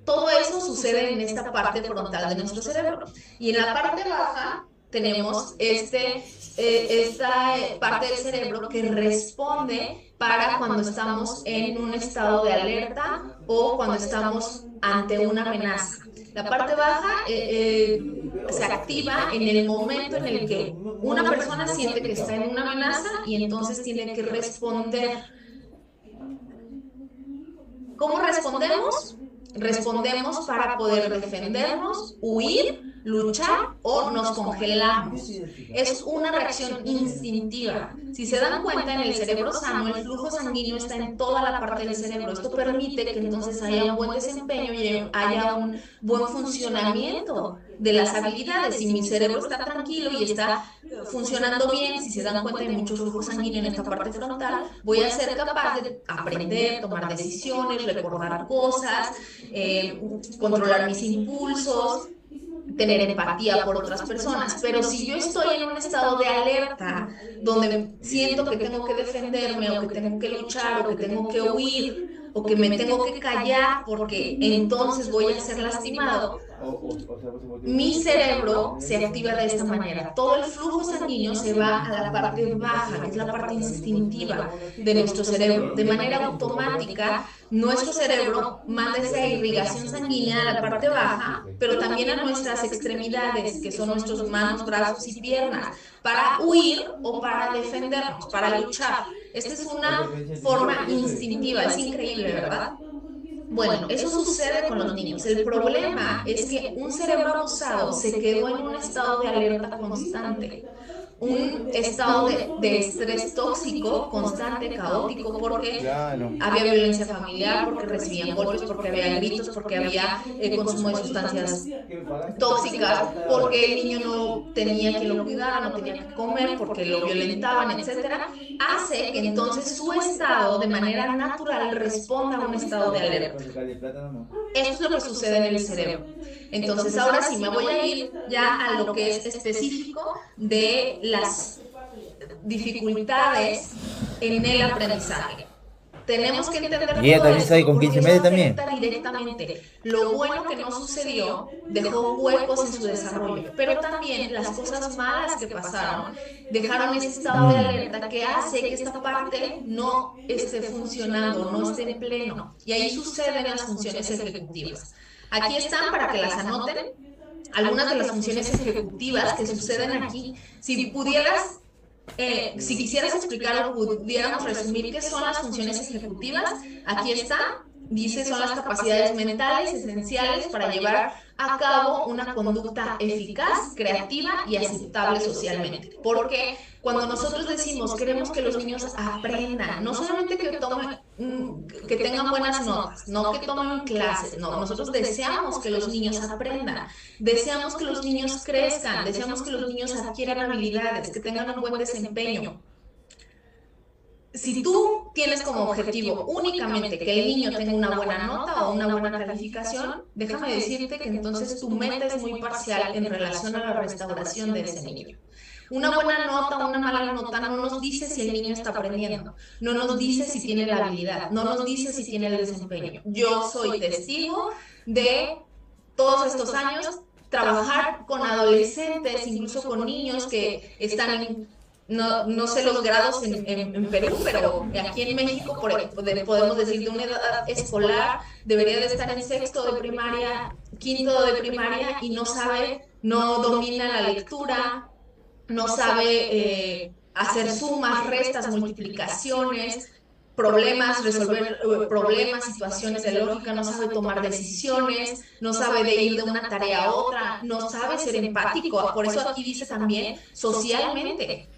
[SPEAKER 1] Todo eso sucede en esta parte frontal de nuestro cerebro. Y en la parte baja tenemos esta parte del cerebro que responde para cuando estamos en un estado de alerta o cuando estamos ante una amenaza. La parte baja se activa en el momento en el que una persona siente que está en una amenaza y entonces tiene que responder. ¿Cómo respondemos? Respondemos para poder defendernos, huir, luchar o nos congelamos. Es una reacción instintiva. Si se dan cuenta, en el cerebro sano, el flujo sanguíneo está en toda la parte del cerebro. Esto permite que entonces haya un buen desempeño y haya un buen funcionamiento de las habilidades. Si mi cerebro está tranquilo y está funcionando bien, si se dan cuenta hay mucho flujo sanguíneo en esta parte frontal, voy a ser capaz de aprender, tomar decisiones, recordar cosas, controlar mis impulsos, tener empatía por otras personas. Pero si yo estoy en un estado de alerta, donde siento que tengo que defenderme o que tengo que luchar o que tengo que huir o que me tengo que callar porque entonces voy a ser lastimado, mi cerebro se activa de esta manera. Todo el flujo sanguíneo se va a la parte baja, que es la parte instintiva de nuestro cerebro. De manera automática, nuestro cerebro manda esa irrigación sanguínea a la parte baja, pero también a nuestras extremidades, que son nuestras manos, brazos y piernas, para huir o para defendernos, para luchar. Esta es una forma instintiva, es increíble, ¿verdad? Bueno, eso sucede con los niños. El problema es que un cerebro abusado se quedó en un estado de alerta constante, un estado de estrés tóxico, constante, caótico, porque había violencia familiar, porque recibían golpes, porque había gritos, porque había consumo de sustancias tóxicas, porque el niño no tenía que lo cuidar, no tenía que comer, porque lo violentaban, etcétera, hace que entonces su estado de manera natural responda a un estado de alerta. Esto es lo que sucede en el cerebro. Entonces, ahora sí me voy a ir ya a lo que es específico de las dificultades en el aprendizaje. Tenemos que entender
[SPEAKER 2] Y ella
[SPEAKER 1] todo
[SPEAKER 2] también
[SPEAKER 1] esto,
[SPEAKER 2] sabe con
[SPEAKER 1] porque
[SPEAKER 2] 15
[SPEAKER 1] eso
[SPEAKER 2] meses también.
[SPEAKER 1] afecta directamente. Lo bueno que no sucedió dejó huecos en su desarrollo, pero también las cosas malas que pasaron dejaron ese estado de alerta que hace que esta parte no esté funcionando, no esté en pleno. Y ahí suceden las funciones ejecutivas. Aquí están para que las anoten algunas de las funciones ejecutivas que suceden aquí. Si pudieras si quisieras explicar o pudiéramos resumir qué son las funciones ejecutivas, aquí está. Dice, son las capacidades mentales esenciales para llevar a cabo una conducta eficaz, creativa y aceptable socialmente. Porque cuando nosotros decimos queremos que los niños aprendan, no solamente que tomen, que tengan buenas notas, no que tomen clases, no, nosotros deseamos que los niños aprendan, deseamos que los niños crezcan, deseamos que los niños adquieran habilidades, que tengan un buen desempeño. si tú tienes como objetivo únicamente que el niño tenga una buena nota o una buena calificación, déjame decirte que entonces tu meta es muy parcial en relación a la restauración de ese niño. Una buena nota o una mala nota no nos dice si el niño está aprendiendo, no nos dice si tiene la habilidad, no nos dice si tiene el desempeño. Yo soy testigo de todos estos años trabajar con adolescentes, incluso con niños que están en, no sé los grados en Perú, pero aquí en México podemos decir de una edad escolar, debería de estar en sexto de primaria, quinto de primaria y no sabe, no domina la lectura, no sabe hacer sumas, restas, multiplicaciones, resolver problemas, situaciones de lógica, no sabe tomar decisiones, no sabe de ir de una tarea a otra, no sabe ser empático. Por eso aquí dice también socialmente.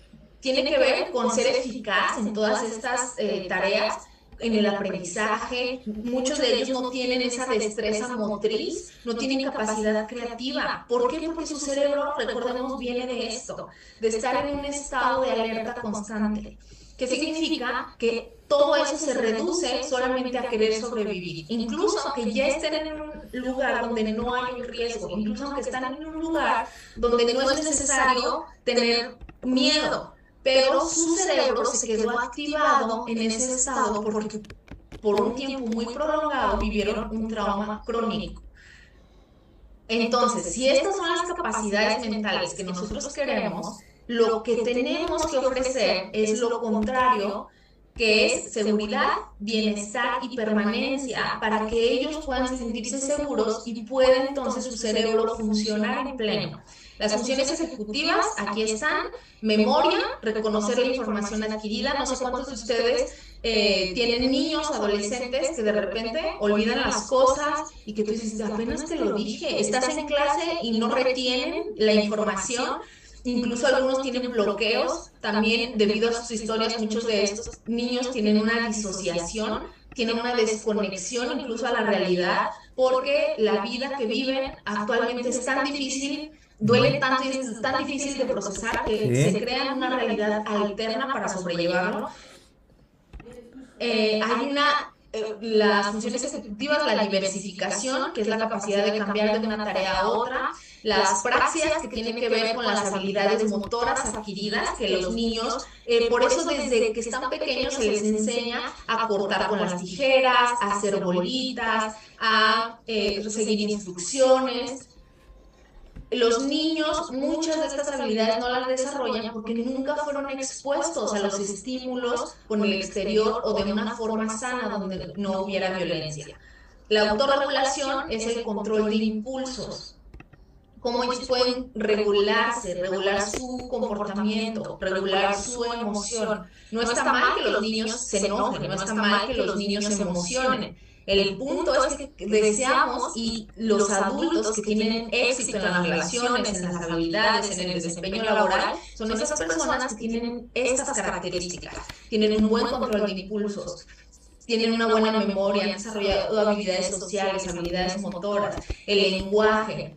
[SPEAKER 1] Tiene que ver con ser eficaz en todas estas tareas, en el aprendizaje. Muchos de ellos no tienen esa destreza motriz, no tienen capacidad creativa. ¿Por qué? Porque su cerebro, recordemos, viene de esto, de estar en un estado de alerta constante. ¿Qué significa? Que todo eso se reduce solamente a querer sobrevivir. Incluso aunque ya estén en un lugar donde no hay un riesgo, incluso aunque están en un lugar donde no es necesario tener miedo, pero su cerebro se quedó activado en ese estado porque por un tiempo muy prolongado vivieron un trauma crónico. Entonces, si estas son las capacidades mentales que nosotros queremos, lo que tenemos que ofrecer es lo contrario, que es seguridad, bienestar y permanencia para que ellos puedan sentirse seguros y pueda entonces su cerebro funcionar en pleno. Las funciones ejecutivas, aquí están: memoria, reconocer la información adquirida. No sé cuántos de ustedes tienen niños, adolescentes que de repente olvidan las cosas y que tú dices, apenas te lo dije, estás en clase y no retienen la información. Incluso algunos tienen bloqueos también debido a sus historias. Muchos de estos niños tienen una disociación, tienen una desconexión incluso a la realidad, porque la vida que viven actualmente es tan difícil, duele tanto y es tan difícil de procesar que se crea una realidad alterna para sobrellevarlo. Hay las funciones ejecutivas, la diversificación, que es la capacidad de cambiar de una tarea a otra, las praxias, que tienen que ver con las habilidades motoras adquiridas, que los niños, por eso desde que están pequeños se les enseña a cortar con las tijeras, a hacer bolitas, a seguir instrucciones. Los niños muchas de estas habilidades no las desarrollan porque nunca fueron expuestos a los estímulos con el exterior o de una forma sana donde no hubiera violencia. La autorregulación es el control de impulsos. Cómo ellos pueden regularse, regular su comportamiento, regular su emoción. No está mal que los niños se enojen, no está mal que los niños se emocionen. El punto es que deseamos, y los adultos que tienen éxito en las relaciones, en las habilidades, en el desempeño laboral, son esas personas que tienen estas características. Tienen un buen control de impulsos, tienen una buena memoria, han desarrollado habilidades sociales, habilidades motoras, el lenguaje,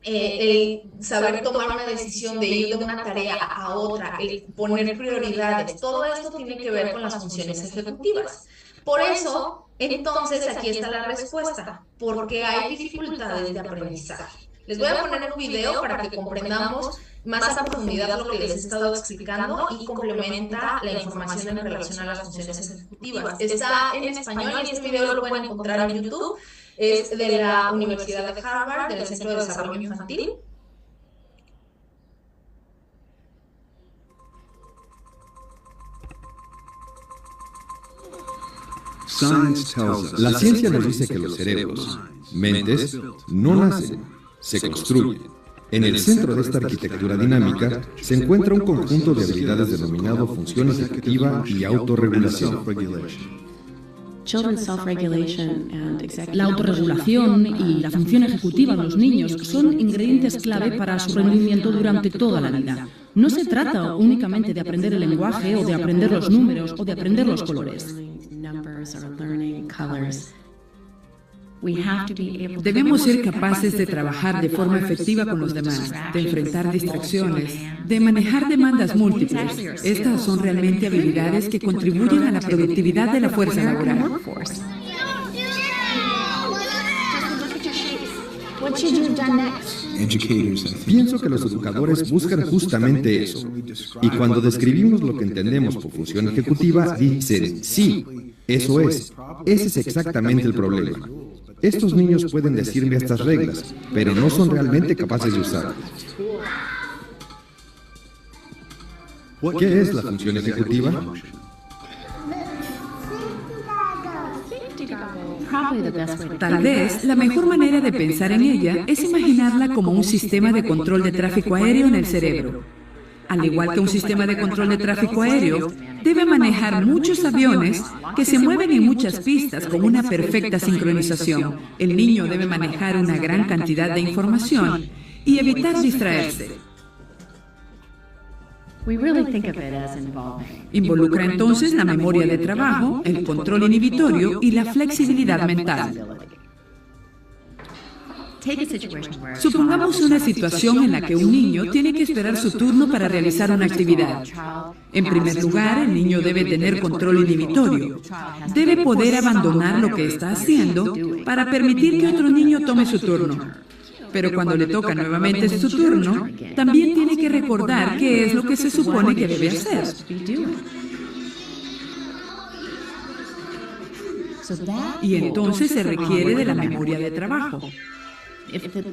[SPEAKER 1] el saber tomar una decisión de ir de una tarea a otra, el poner prioridades. Todo esto tiene que ver con las funciones ejecutivas. Por eso, entonces, aquí está la respuesta, porque hay dificultades de aprendizaje. Les voy a poner un video para que comprendamos más a profundidad lo que les he estado explicando y complementa la información en relación a las funciones ejecutivas. Está en español y este video lo pueden encontrar en YouTube. Es de la Universidad de Harvard, del Centro de Desarrollo Infantil.
[SPEAKER 2] La ciencia nos dice que los cerebros, mentes, no nacen, se construyen. En el centro de esta arquitectura dinámica se encuentra un conjunto de habilidades denominado función ejecutiva y autorregulación.
[SPEAKER 3] La autorregulación y la función ejecutiva de los niños son ingredientes clave para su rendimiento durante toda la vida. No se trata únicamente de aprender el lenguaje o de aprender los números o de aprender los colores.
[SPEAKER 4] Debemos ser capaces de trabajar de forma efectiva con los demás, de enfrentar distracciones, de manejar demandas múltiples. Estas son realmente habilidades que contribuyen a la productividad de la fuerza laboral.
[SPEAKER 2] Pienso que los educadores buscan justamente eso. Y cuando describimos lo que entendemos por función ejecutiva, dicen, sí, eso es. Ese es exactamente el problema. Estos niños pueden decirme estas reglas, pero no son realmente capaces de usarlas. ¿Qué es la función ejecutiva?
[SPEAKER 4] Tal vez la mejor manera de pensar en ella es imaginarla como un sistema de control de tráfico aéreo en el cerebro. Al igual que un sistema de control de tráfico aéreo, debe manejar muchos aviones que se mueven en muchas pistas con una perfecta sincronización. El niño debe manejar una gran cantidad de información y evitar distraerse. Involucra entonces la memoria de trabajo, el control inhibitorio y la flexibilidad mental. Supongamos una situación en la que un niño tiene que esperar su turno para realizar una actividad. En primer lugar, el niño debe tener control inhibitorio. Debe poder abandonar lo que está haciendo para permitir que otro niño tome su turno. Pero cuando le toca nuevamente su turno, también tiene que recordar qué es lo que se supone que debe hacer. Y entonces se requiere de la memoria de trabajo.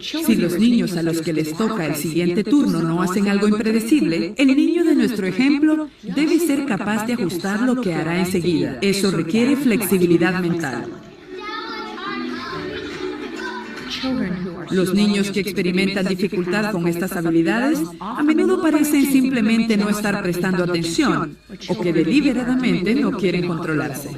[SPEAKER 4] Si los niños a los que les toca el siguiente turno no hacen algo impredecible, el niño de nuestro ejemplo debe ser capaz de ajustar lo que hará enseguida. Eso requiere flexibilidad mental. Los niños que experimentan dificultad con estas habilidades a menudo parecen simplemente no estar prestando atención o que deliberadamente no quieren controlarse.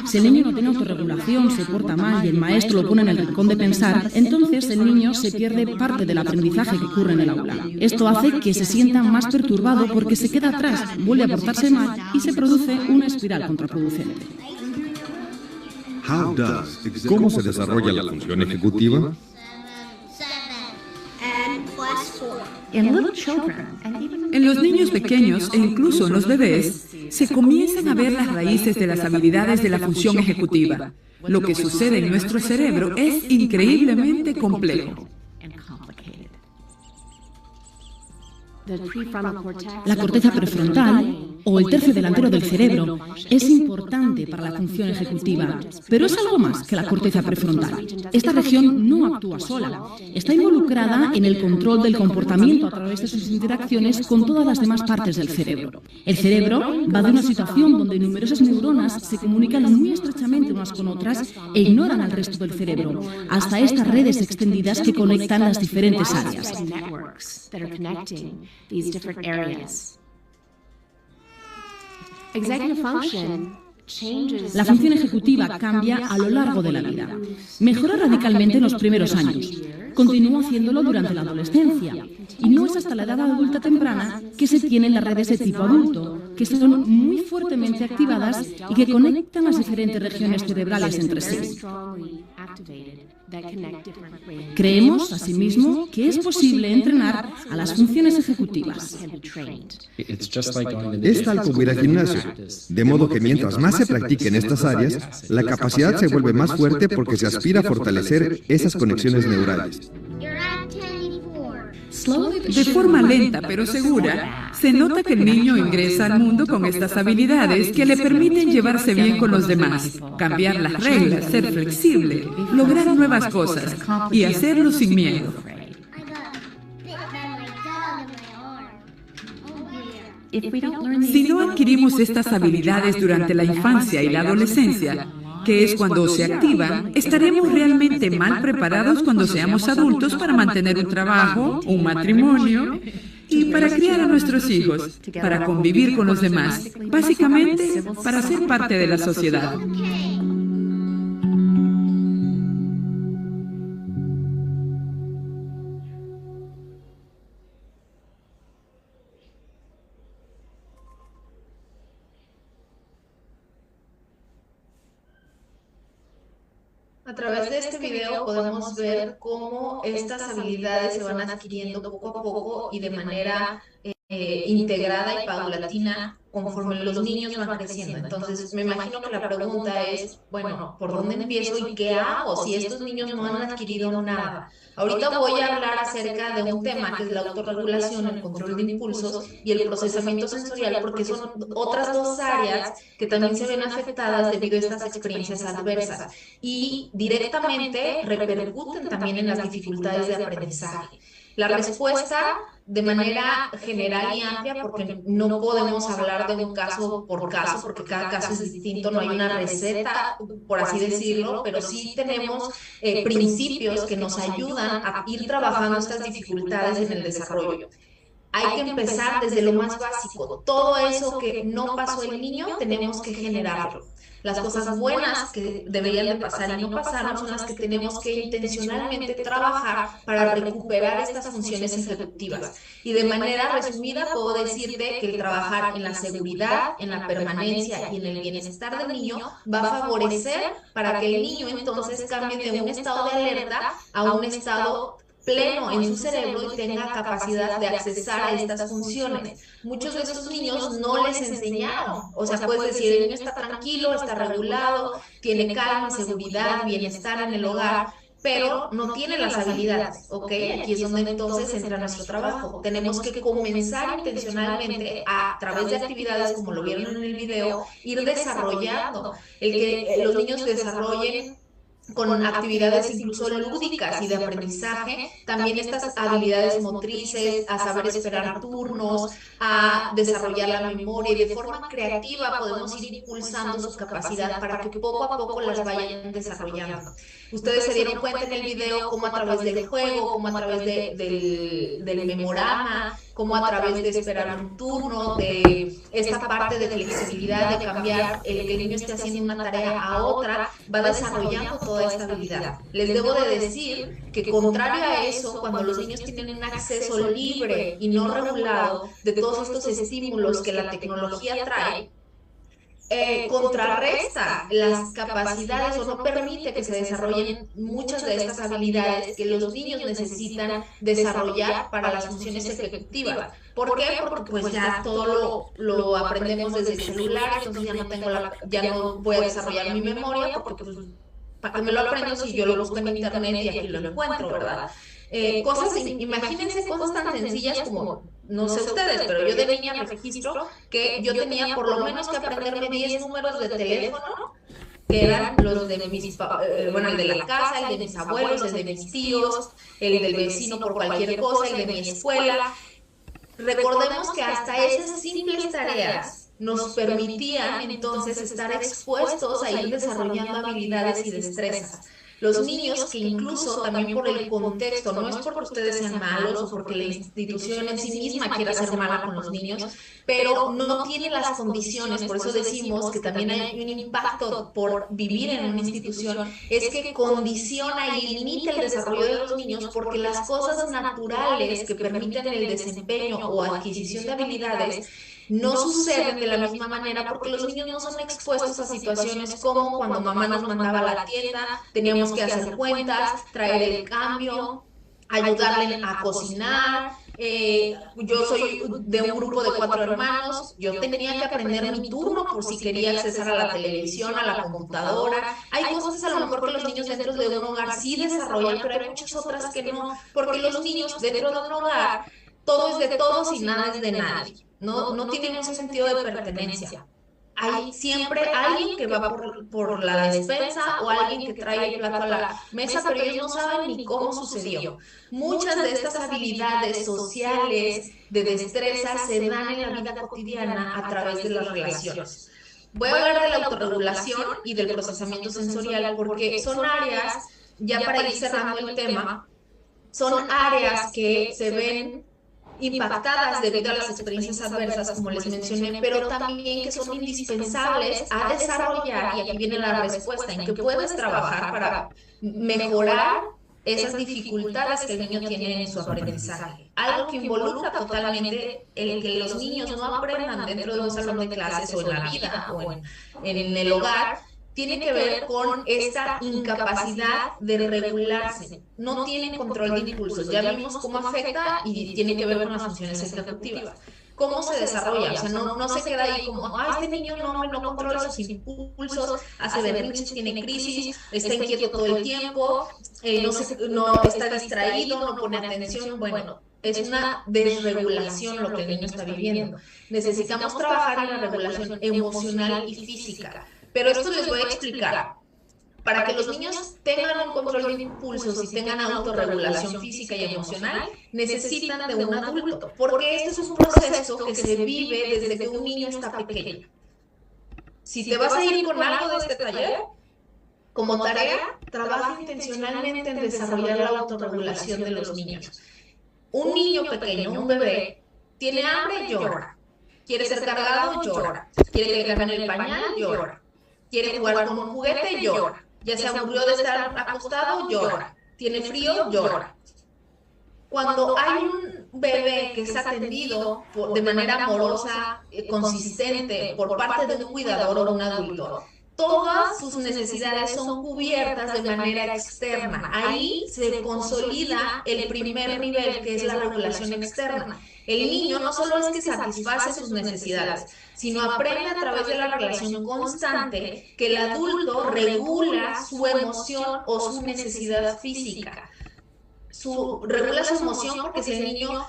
[SPEAKER 3] Si el niño no tiene autorregulación, se porta mal y el maestro lo pone en el rincón de pensar, entonces el niño se pierde parte del aprendizaje que ocurre en el aula. Esto hace que se sienta más perturbado porque se queda atrás, vuelve a portarse mal y se produce una espiral contraproducente.
[SPEAKER 2] ¿Cómo se desarrolla la función ejecutiva?
[SPEAKER 4] En los niños pequeños e incluso en los bebés, se comienzan a ver las raíces de las habilidades de la función ejecutiva. Lo que sucede en nuestro cerebro es increíblemente complejo.
[SPEAKER 3] La corteza prefrontal, o el tercio delantero del cerebro, es importante para la función ejecutiva, pero es algo más que la corteza prefrontal. Esta región no actúa sola, está involucrada en el control del comportamiento a través de sus interacciones con todas las demás partes del cerebro. El cerebro va de una situación donde numerosas neuronas se comunican muy estrechamente unas con otras e ignoran al resto del cerebro, hasta estas redes extendidas que conectan las diferentes áreas. La función ejecutiva cambia a lo largo de la vida. Mejora radicalmente en los primeros años. Continúa haciéndolo durante la adolescencia. Y no es hasta la edad adulta temprana que se tienen las redes de tipo adulto, que son muy fuertemente activadas y que conectan las diferentes regiones cerebrales entre sí. Creemos, asimismo, que es posible entrenar a las funciones ejecutivas.
[SPEAKER 2] Es tal como ir al gimnasio, de modo que mientras más se practiquen estas áreas, la capacidad se vuelve más fuerte porque se aspira a fortalecer esas conexiones neurales.
[SPEAKER 4] De forma lenta pero segura, se nota que el niño ingresa al mundo con estas habilidades que le permiten llevarse bien con los demás, cambiar las reglas, ser flexible, lograr nuevas cosas y hacerlo sin miedo. Si no adquirimos estas habilidades durante la infancia y la adolescencia, que es cuando se activan, estaremos realmente mal preparados cuando seamos adultos para mantener un trabajo, un matrimonio y para criar a nuestros hijos, para convivir con los demás, básicamente para ser parte de la sociedad.
[SPEAKER 1] A través de este video podemos ver cómo estas habilidades se van adquiriendo poco a poco y de manera integrada y paulatina conforme los niños van creciendo. Entonces, me imagino que la pregunta es, bueno, ¿por dónde empiezo y qué hago si estos niños no han adquirido nada? Ahorita voy a hablar acerca de un tema que es la autorregulación, el control de impulsos y el procesamiento sensorial, porque son otras dos áreas que también se ven afectadas debido a estas experiencias adversas y directamente repercuten también en las dificultades de aprendizaje. La respuesta de manera general y amplia, porque no podemos hablar de un caso por caso, porque cada caso es distinto, no hay una receta, por así decirlo, pero sí tenemos principios que nos ayudan a ir trabajando estas dificultades en el desarrollo. Hay que empezar desde lo más básico. Todo eso que no pasó el niño, tenemos que generarlo. Las cosas buenas que deberían de pasar y no pasaron son las que tenemos que intencionalmente trabajar para recuperar estas funciones ejecutivas. Y de manera resumida puedo decirte que el trabajar en la seguridad, en la permanencia y en el bienestar del niño va a favorecer para que el niño entonces cambie de un estado de alerta a un estado pleno en su cerebro y tenga capacidad de accesar a estas funciones. Muchos de esos niños no les enseñaron, o sea, puedes decir, el niño está tranquilo, está regulado, tiene calma, seguridad, bienestar en el hogar, pero no tiene las habilidades, ¿ok? Aquí es donde entonces entra nuestro trabajo. Tenemos que comenzar intencionalmente a través de actividades, como lo vieron en el video, ir desarrollando, el que los niños desarrollen con actividades incluso lúdicas y de aprendizaje, también estas habilidades motrices, a saber esperar turnos, a desarrollar la memoria y de forma creativa podemos ir impulsando su capacidad para que poco a poco las vayan desarrollando. Ustedes se dieron cuenta en el video cómo a través del juego, cómo a través del memorama, cómo a través de esperar un turno, de esta parte de flexibilidad, de cambiar el que el niño esté haciendo una tarea a otra, va desarrollando toda esta habilidad. Les debo de decir que contrario a eso, cuando los niños tienen un acceso libre y no regulado de todos estos estímulos que la tecnología trae, contrarresta las capacidades o no permite que se desarrollen muchas de estas habilidades que los niños necesitan desarrollar para las funciones ejecutivas. ¿Por qué? Porque pues ya todo lo aprendemos desde el celular, entonces ya no voy a desarrollar mi memoria porque pues, para que me lo aprendo si yo lo busco en internet y aquí lo encuentro, ¿verdad? Imagínense cosas tan sencillas como, no sé ustedes, pero yo de niña me registro que yo tenía por lo menos que aprenderme 10 números de teléfono, que eran los de bueno, el de la casa, el de mis abuelos, el de mis tíos, el del vecino por cualquier cosa, el de mi escuela. Recordemos que hasta esas simples tareas nos permitían entonces estar expuestos a ir desarrollando habilidades y destrezas. Los niños que incluso también por el contexto, no es porque ustedes sean malos o porque la institución en sí misma quiera ser mala con los niños, pero no tiene las condiciones, por eso decimos que también hay un impacto por vivir en una institución, es que condiciona y limita el desarrollo de los niños porque las cosas naturales que permiten el desempeño o adquisición de habilidades no suceden de la misma manera porque los niños no son expuestos a situaciones como cuando mamá nos mandaba a la tienda, teníamos que hacer cuentas, traer el cambio, ayudarle a cocinar. Yo soy de un grupo de 4 hermanos, yo tenía que aprender mi turno por si quería accesar a la televisión, a la computadora. Hay cosas a lo mejor que los niños dentro de un hogar sí desarrollan, pero hay muchas otras que no, porque los niños dentro de un hogar, todo es de todos y nada es de nadie. No tienen ese sentido de pertenencia. Hay siempre alguien que va por la despensa o alguien que trae el plato a la mesa, pero ellos no saben ni cómo sucedió. Muchas de estas habilidades sociales, de destreza, se dan en la vida cotidiana a través de las relaciones. Voy a hablar de la autorregulación y del procesamiento sensorial porque son áreas, ya para ir cerrando el tema, son áreas que se ven impactadas debido a las experiencias adversas, como les mencioné, pero también que son indispensables a desarrollar, y aquí viene la respuesta, en que puedes trabajar para mejorar esas dificultades que el niño tiene en su aprendizaje. Algo que involucra totalmente el que los niños no aprendan dentro de un salón de clases o en la vida o en el hogar, tiene que ver con esta incapacidad de regularse. No tienen control de impulsos. Ya vimos cómo afecta y tiene que ver con las funciones ejecutivas. ¿Cómo se desarrolla? O sea, no se queda ahí como, este niño no controla sus impulsos, hace berrinches, tiene crisis, está inquieto todo el tiempo, no está distraído, no pone atención. Bueno, es una desregulación lo que el niño está viviendo. Necesitamos trabajar en la regulación emocional y física. Pero esto les voy a explicar. Para que los niños tengan un control de impulsos y tengan autorregulación física y emocional, necesitan de un adulto, porque este es un proceso que se vive desde que un niño está pequeño. Si te vas a ir con algo de este taller, como tarea, trabaja intencionalmente en desarrollar la autorregulación de los niños. Un niño pequeño, un bebé, tiene hambre, llora. Quiere ser cargado, llora. Quiere que le cambien el pañal, llora. Quiere jugar con un juguete, llora. Ya se aburrió de estar acostado, llora. Tiene frío, llora. Cuando hay un bebé que es atendido de manera amorosa, consistente, por parte de un cuidador o un adulto, todas sus necesidades son cubiertas de manera externa. Ahí se consolida el primer nivel, que es la regulación externa. El niño no solo es que satisface sus necesidades, sino aprende a través de la relación constante que el adulto regula su emoción o su necesidad física. Regula su emoción porque si el niño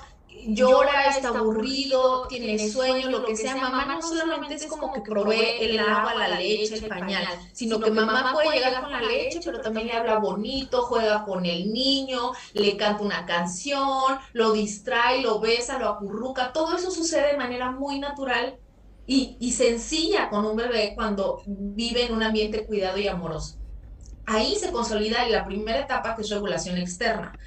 [SPEAKER 1] llora, está aburrido, tiene sueño, lo que sea, mamá no solamente es como que provee el agua, la leche, el pañal, sino que mamá puede llegar con la leche, pero también le habla bonito, juega con el niño, le canta una canción, lo distrae, lo besa, lo acurruca. Todo eso sucede de manera muy natural y sencilla con un bebé cuando vive en un ambiente cuidado y amoroso. Ahí se consolida la primera etapa, que es regulación externa.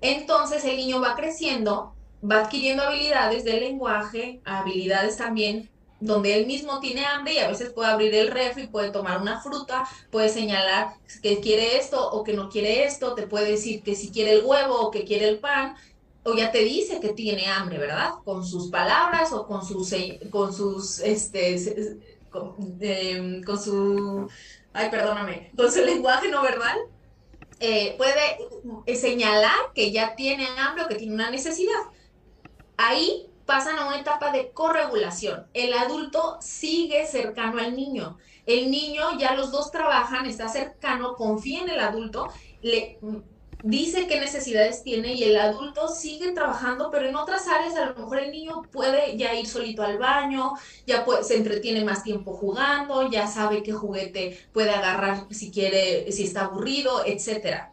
[SPEAKER 1] Entonces el niño va creciendo, va adquiriendo habilidades de lenguaje, habilidades también donde él mismo tiene hambre y a veces puede abrir el refri, puede tomar una fruta, puede señalar que quiere esto o que no quiere esto, te puede decir que si quiere el huevo o que quiere el pan, o ya te dice que tiene hambre, ¿verdad? Con sus palabras o con su lenguaje no verbal. Puede señalar que ya tiene hambre o que tiene una necesidad. Ahí pasan a una etapa de corregulación. El adulto sigue cercano al niño. El niño, ya los dos trabajan, está cercano, confía en el adulto, le dice qué necesidades tiene y el adulto sigue trabajando, pero en otras áreas a lo mejor el niño puede ya ir solito al baño, se entretiene más tiempo jugando, ya sabe qué juguete puede agarrar si quiere, si está aburrido, etc.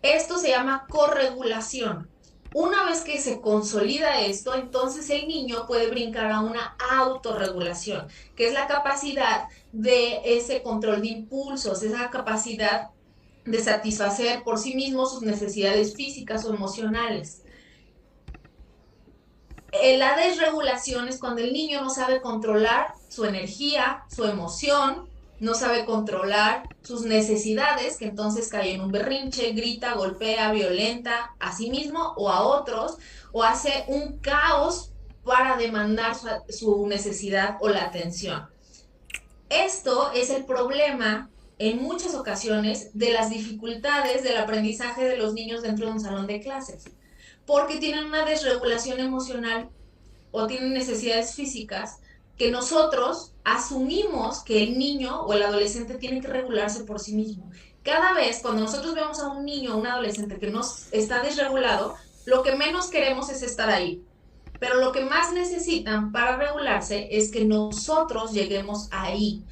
[SPEAKER 1] Esto se llama corregulación. Una vez que se consolida esto, entonces el niño puede brincar a una autorregulación, que es la capacidad de ese control de impulsos, esa capacidad de satisfacer por sí mismo sus necesidades físicas o emocionales. La desregulación es cuando el niño no sabe controlar su energía, su emoción, no sabe controlar sus necesidades, que entonces cae en un berrinche, grita, golpea, violenta a sí mismo o a otros, o hace un caos para demandar su necesidad o la atención. Esto es el problema en muchas ocasiones de las dificultades del aprendizaje de los niños dentro de un salón de clases, porque tienen una desregulación emocional o tienen necesidades físicas que nosotros asumimos que el niño o el adolescente tiene que regularse por sí mismo. Cada vez cuando nosotros vemos a un niño o un adolescente que nos está desregulado, lo que menos queremos es estar ahí. Pero lo que más necesitan para regularse es que nosotros lleguemos ahí.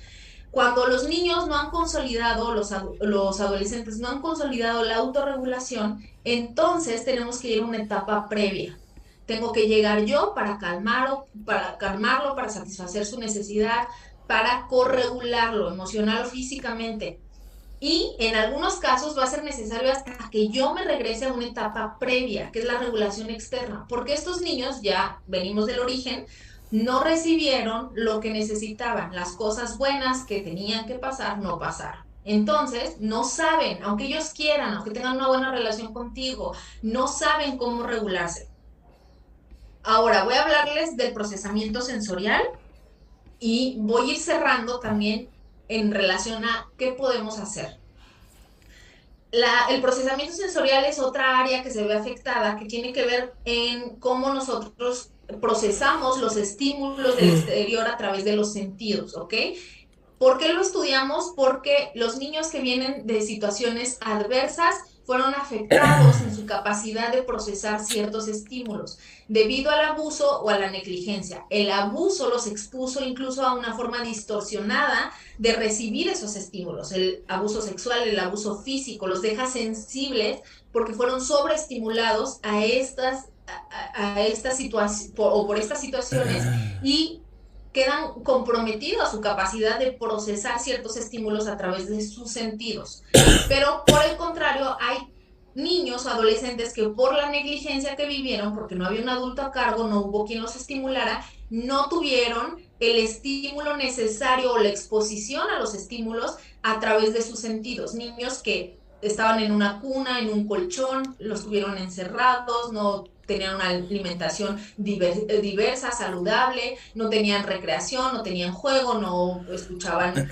[SPEAKER 1] Cuando los niños no han consolidado, los adolescentes no han consolidado la autorregulación, entonces tenemos que ir a una etapa previa. Tengo que llegar yo para calmarlo, para satisfacer su necesidad, para corregularlo emocional o físicamente. Y en algunos casos va a ser necesario hasta que yo me regrese a una etapa previa, que es la regulación externa, porque estos niños, ya venimos del origen, no recibieron lo que necesitaban, las cosas buenas que tenían que pasar, no pasaron. Entonces, no saben, aunque ellos quieran, aunque tengan una buena relación contigo, no saben cómo regularse. Ahora, voy a hablarles del procesamiento sensorial y voy a ir cerrando también en relación a qué podemos hacer. El procesamiento sensorial es otra área que se ve afectada, que tiene que ver en cómo nosotros procesamos los estímulos del exterior a través de los sentidos, ¿ok? ¿Por qué lo estudiamos? Porque los niños que vienen de situaciones adversas fueron afectados en su capacidad de procesar ciertos estímulos debido al abuso o a la negligencia. El abuso los expuso incluso a una forma distorsionada de recibir esos estímulos. El abuso sexual, el abuso físico, los deja sensibles porque fueron sobreestimulados a estas situaciones o por estas situaciones y quedan comprometidos a su capacidad de procesar ciertos estímulos a través de sus sentidos. Pero por el contrario, hay niños o adolescentes que por la negligencia que vivieron, porque no había un adulto a cargo, no hubo quien los estimulara, no tuvieron el estímulo necesario o la exposición a los estímulos a través de sus sentidos. Niños que estaban en una cuna, en un colchón, los tuvieron encerrados, no tenían una alimentación diversa, saludable, no tenían recreación, no tenían juego, no escuchaban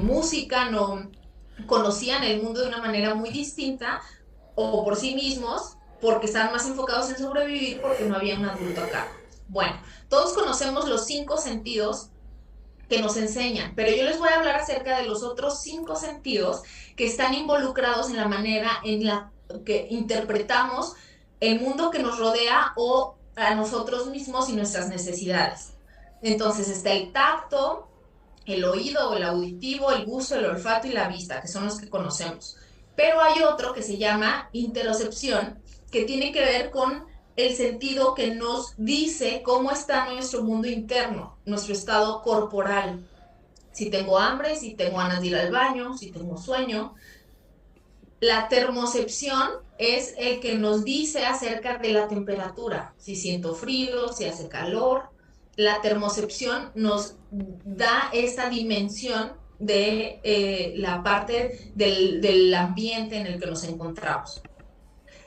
[SPEAKER 1] música, no conocían el mundo de una manera muy distinta o por sí mismos, porque estaban más enfocados en sobrevivir porque no había un adulto acá. Bueno, todos conocemos los 5 sentidos que nos enseñan, pero yo les voy a hablar acerca de los otros 5 sentidos que están involucrados en la manera en la que interpretamos el mundo que nos rodea o a nosotros mismos y nuestras necesidades. Entonces está el tacto, el oído, el auditivo, el gusto, el olfato y la vista, que son los que conocemos. Pero hay otro que se llama interocepción, que tiene que ver con el sentido que nos dice cómo está nuestro mundo interno, nuestro estado corporal. Si tengo hambre, si tengo ganas de ir al baño, si tengo sueño. La termocepción es el que nos dice acerca de la temperatura, si siento frío, si hace calor. La termocepción nos da esta dimensión de la parte del ambiente en el que nos encontramos.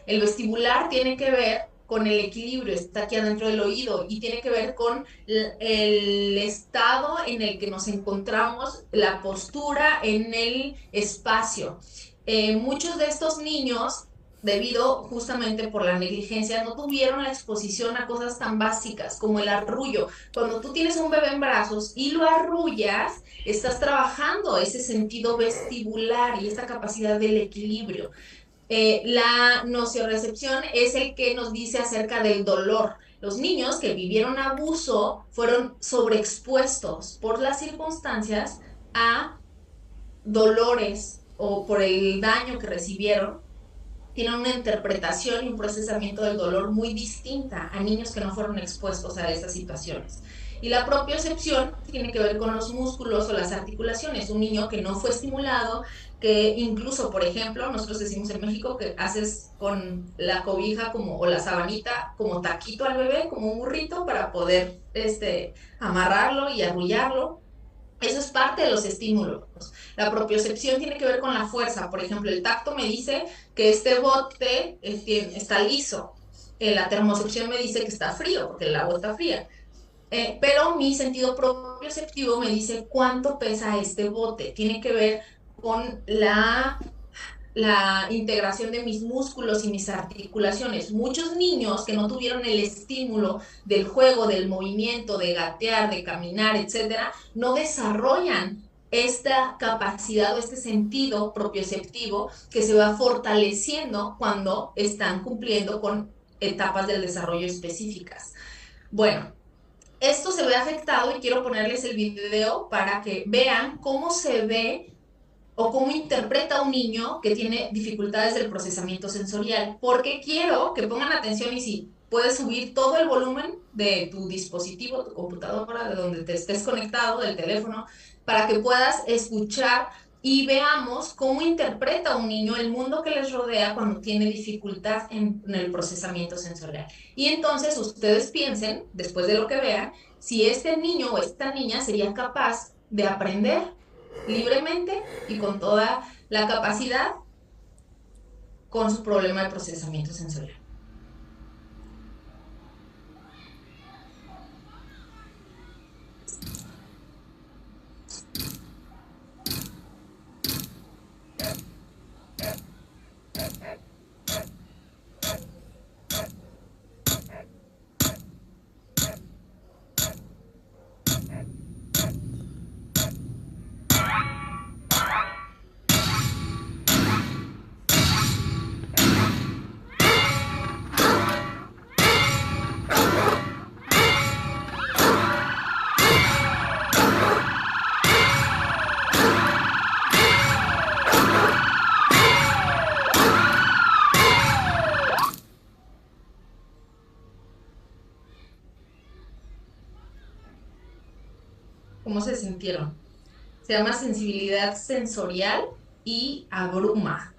[SPEAKER 1] El vestibular tiene que ver con el equilibrio, está aquí adentro del oído y tiene que ver con el estado en el que nos encontramos, la postura en el espacio. Muchos de estos niños, debido justamente por la negligencia, no tuvieron la exposición a cosas tan básicas como el arrullo. Cuando tú tienes un bebé en brazos y lo arrullas, estás trabajando ese sentido vestibular y esta capacidad del equilibrio. La nociorecepción es el que nos dice acerca del dolor. Los niños que vivieron abuso fueron sobreexpuestos por las circunstancias a dolores o por el daño que recibieron. Tienen una interpretación y un procesamiento del dolor muy distinta a niños que no fueron expuestos a esas situaciones. Y la propiocepción tiene que ver con los músculos o las articulaciones. Un niño que no fue estimulado, que incluso, por ejemplo, nosotros decimos en México que haces con la cobija como, o la sabanita como taquito al bebé, como un burrito para poder amarrarlo y arrullarlo. Eso es parte de los estímulos. La propiocepción tiene que ver con la fuerza. Por ejemplo, el tacto me dice que este bote está liso. La termocepción me dice que está frío, porque el agua está fría. Pero mi sentido propioceptivo me dice cuánto pesa este bote. Tiene que ver con la integración de mis músculos y mis articulaciones. Muchos niños que no tuvieron el estímulo del juego, del movimiento, de gatear, de caminar, etcétera, no desarrollan esta capacidad o este sentido propioceptivo que se va fortaleciendo cuando están cumpliendo con etapas del desarrollo específicas. Bueno, esto se ve afectado y quiero ponerles el video para que vean cómo se ve o cómo interpreta un niño que tiene dificultades del procesamiento sensorial, porque quiero que pongan atención y si puedes subir todo el volumen de tu dispositivo, tu computadora, de donde te estés conectado, del teléfono, para que puedas escuchar y veamos cómo interpreta un niño el mundo que les rodea cuando tiene dificultad en el procesamiento sensorial. Y entonces ustedes piensen, después de lo que vean, si este niño o esta niña sería capaz de aprender libremente y con toda la capacidad con su problema de procesamiento sensorial. ¿Cómo se sintieron? Se llama sensibilidad sensorial y abruma.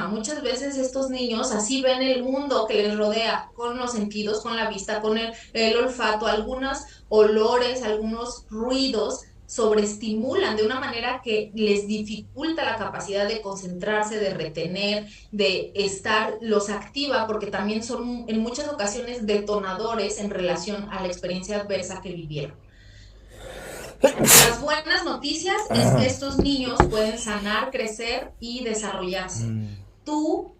[SPEAKER 1] Muchas veces estos niños así ven el mundo que les rodea, con los sentidos, con la vista, con el olfato, algunos olores, algunos ruidos sobreestimulan de una manera que les dificulta la capacidad de concentrarse, de retener, de estar, los activa porque también son en muchas ocasiones detonadores en relación a la experiencia adversa que vivieron. Las buenas noticias es que estos niños pueden sanar, crecer y desarrollarse. Tu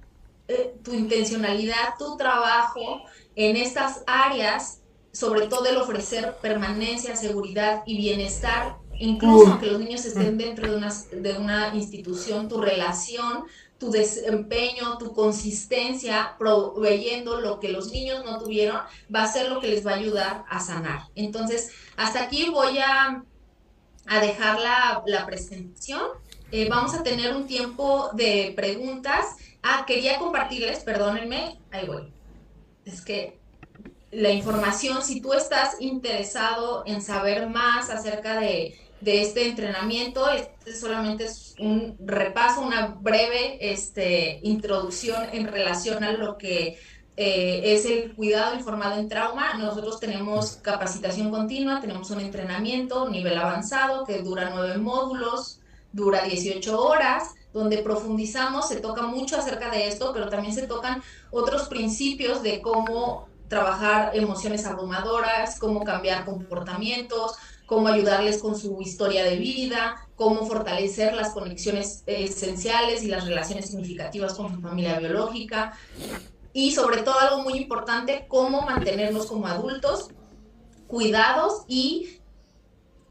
[SPEAKER 1] intencionalidad, tu trabajo en estas áreas, sobre todo el ofrecer permanencia, seguridad y bienestar, incluso aunque los niños estén dentro de una institución, tu relación, tu desempeño, tu consistencia, proveyendo lo que los niños no tuvieron, va a ser lo que les va a ayudar a sanar. Entonces, hasta aquí voy a dejar la presentación. Vamos a tener un tiempo de preguntas. Quería compartirles, perdónenme, ahí voy. Es que la información, si tú estás interesado en saber más acerca de este entrenamiento, este solamente es un repaso, una breve introducción en relación a lo que es el cuidado informado en trauma. Nosotros tenemos capacitación continua, tenemos un entrenamiento nivel avanzado que dura 9 módulos, dura 18 horas, donde profundizamos, se toca mucho acerca de esto, pero también se tocan otros principios de cómo trabajar emociones abrumadoras, cómo cambiar comportamientos, cómo ayudarles con su historia de vida, cómo fortalecer las conexiones esenciales y las relaciones significativas con su familia biológica, y sobre todo algo muy importante, cómo mantenernos como adultos cuidados y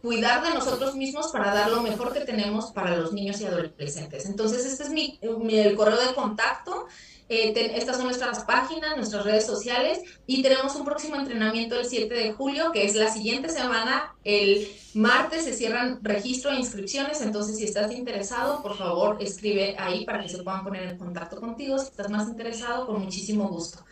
[SPEAKER 1] cuidar de nosotros mismos para dar lo mejor que tenemos para los niños y adolescentes. Entonces, este es el correo de contacto. Estas son nuestras páginas, nuestras redes sociales, y tenemos un próximo entrenamiento el 7 de julio, que es la siguiente semana. El martes se cierran registro e inscripciones, entonces si estás interesado, por favor, escribe ahí para que se puedan poner en contacto contigo. Si estás más interesado, con muchísimo gusto.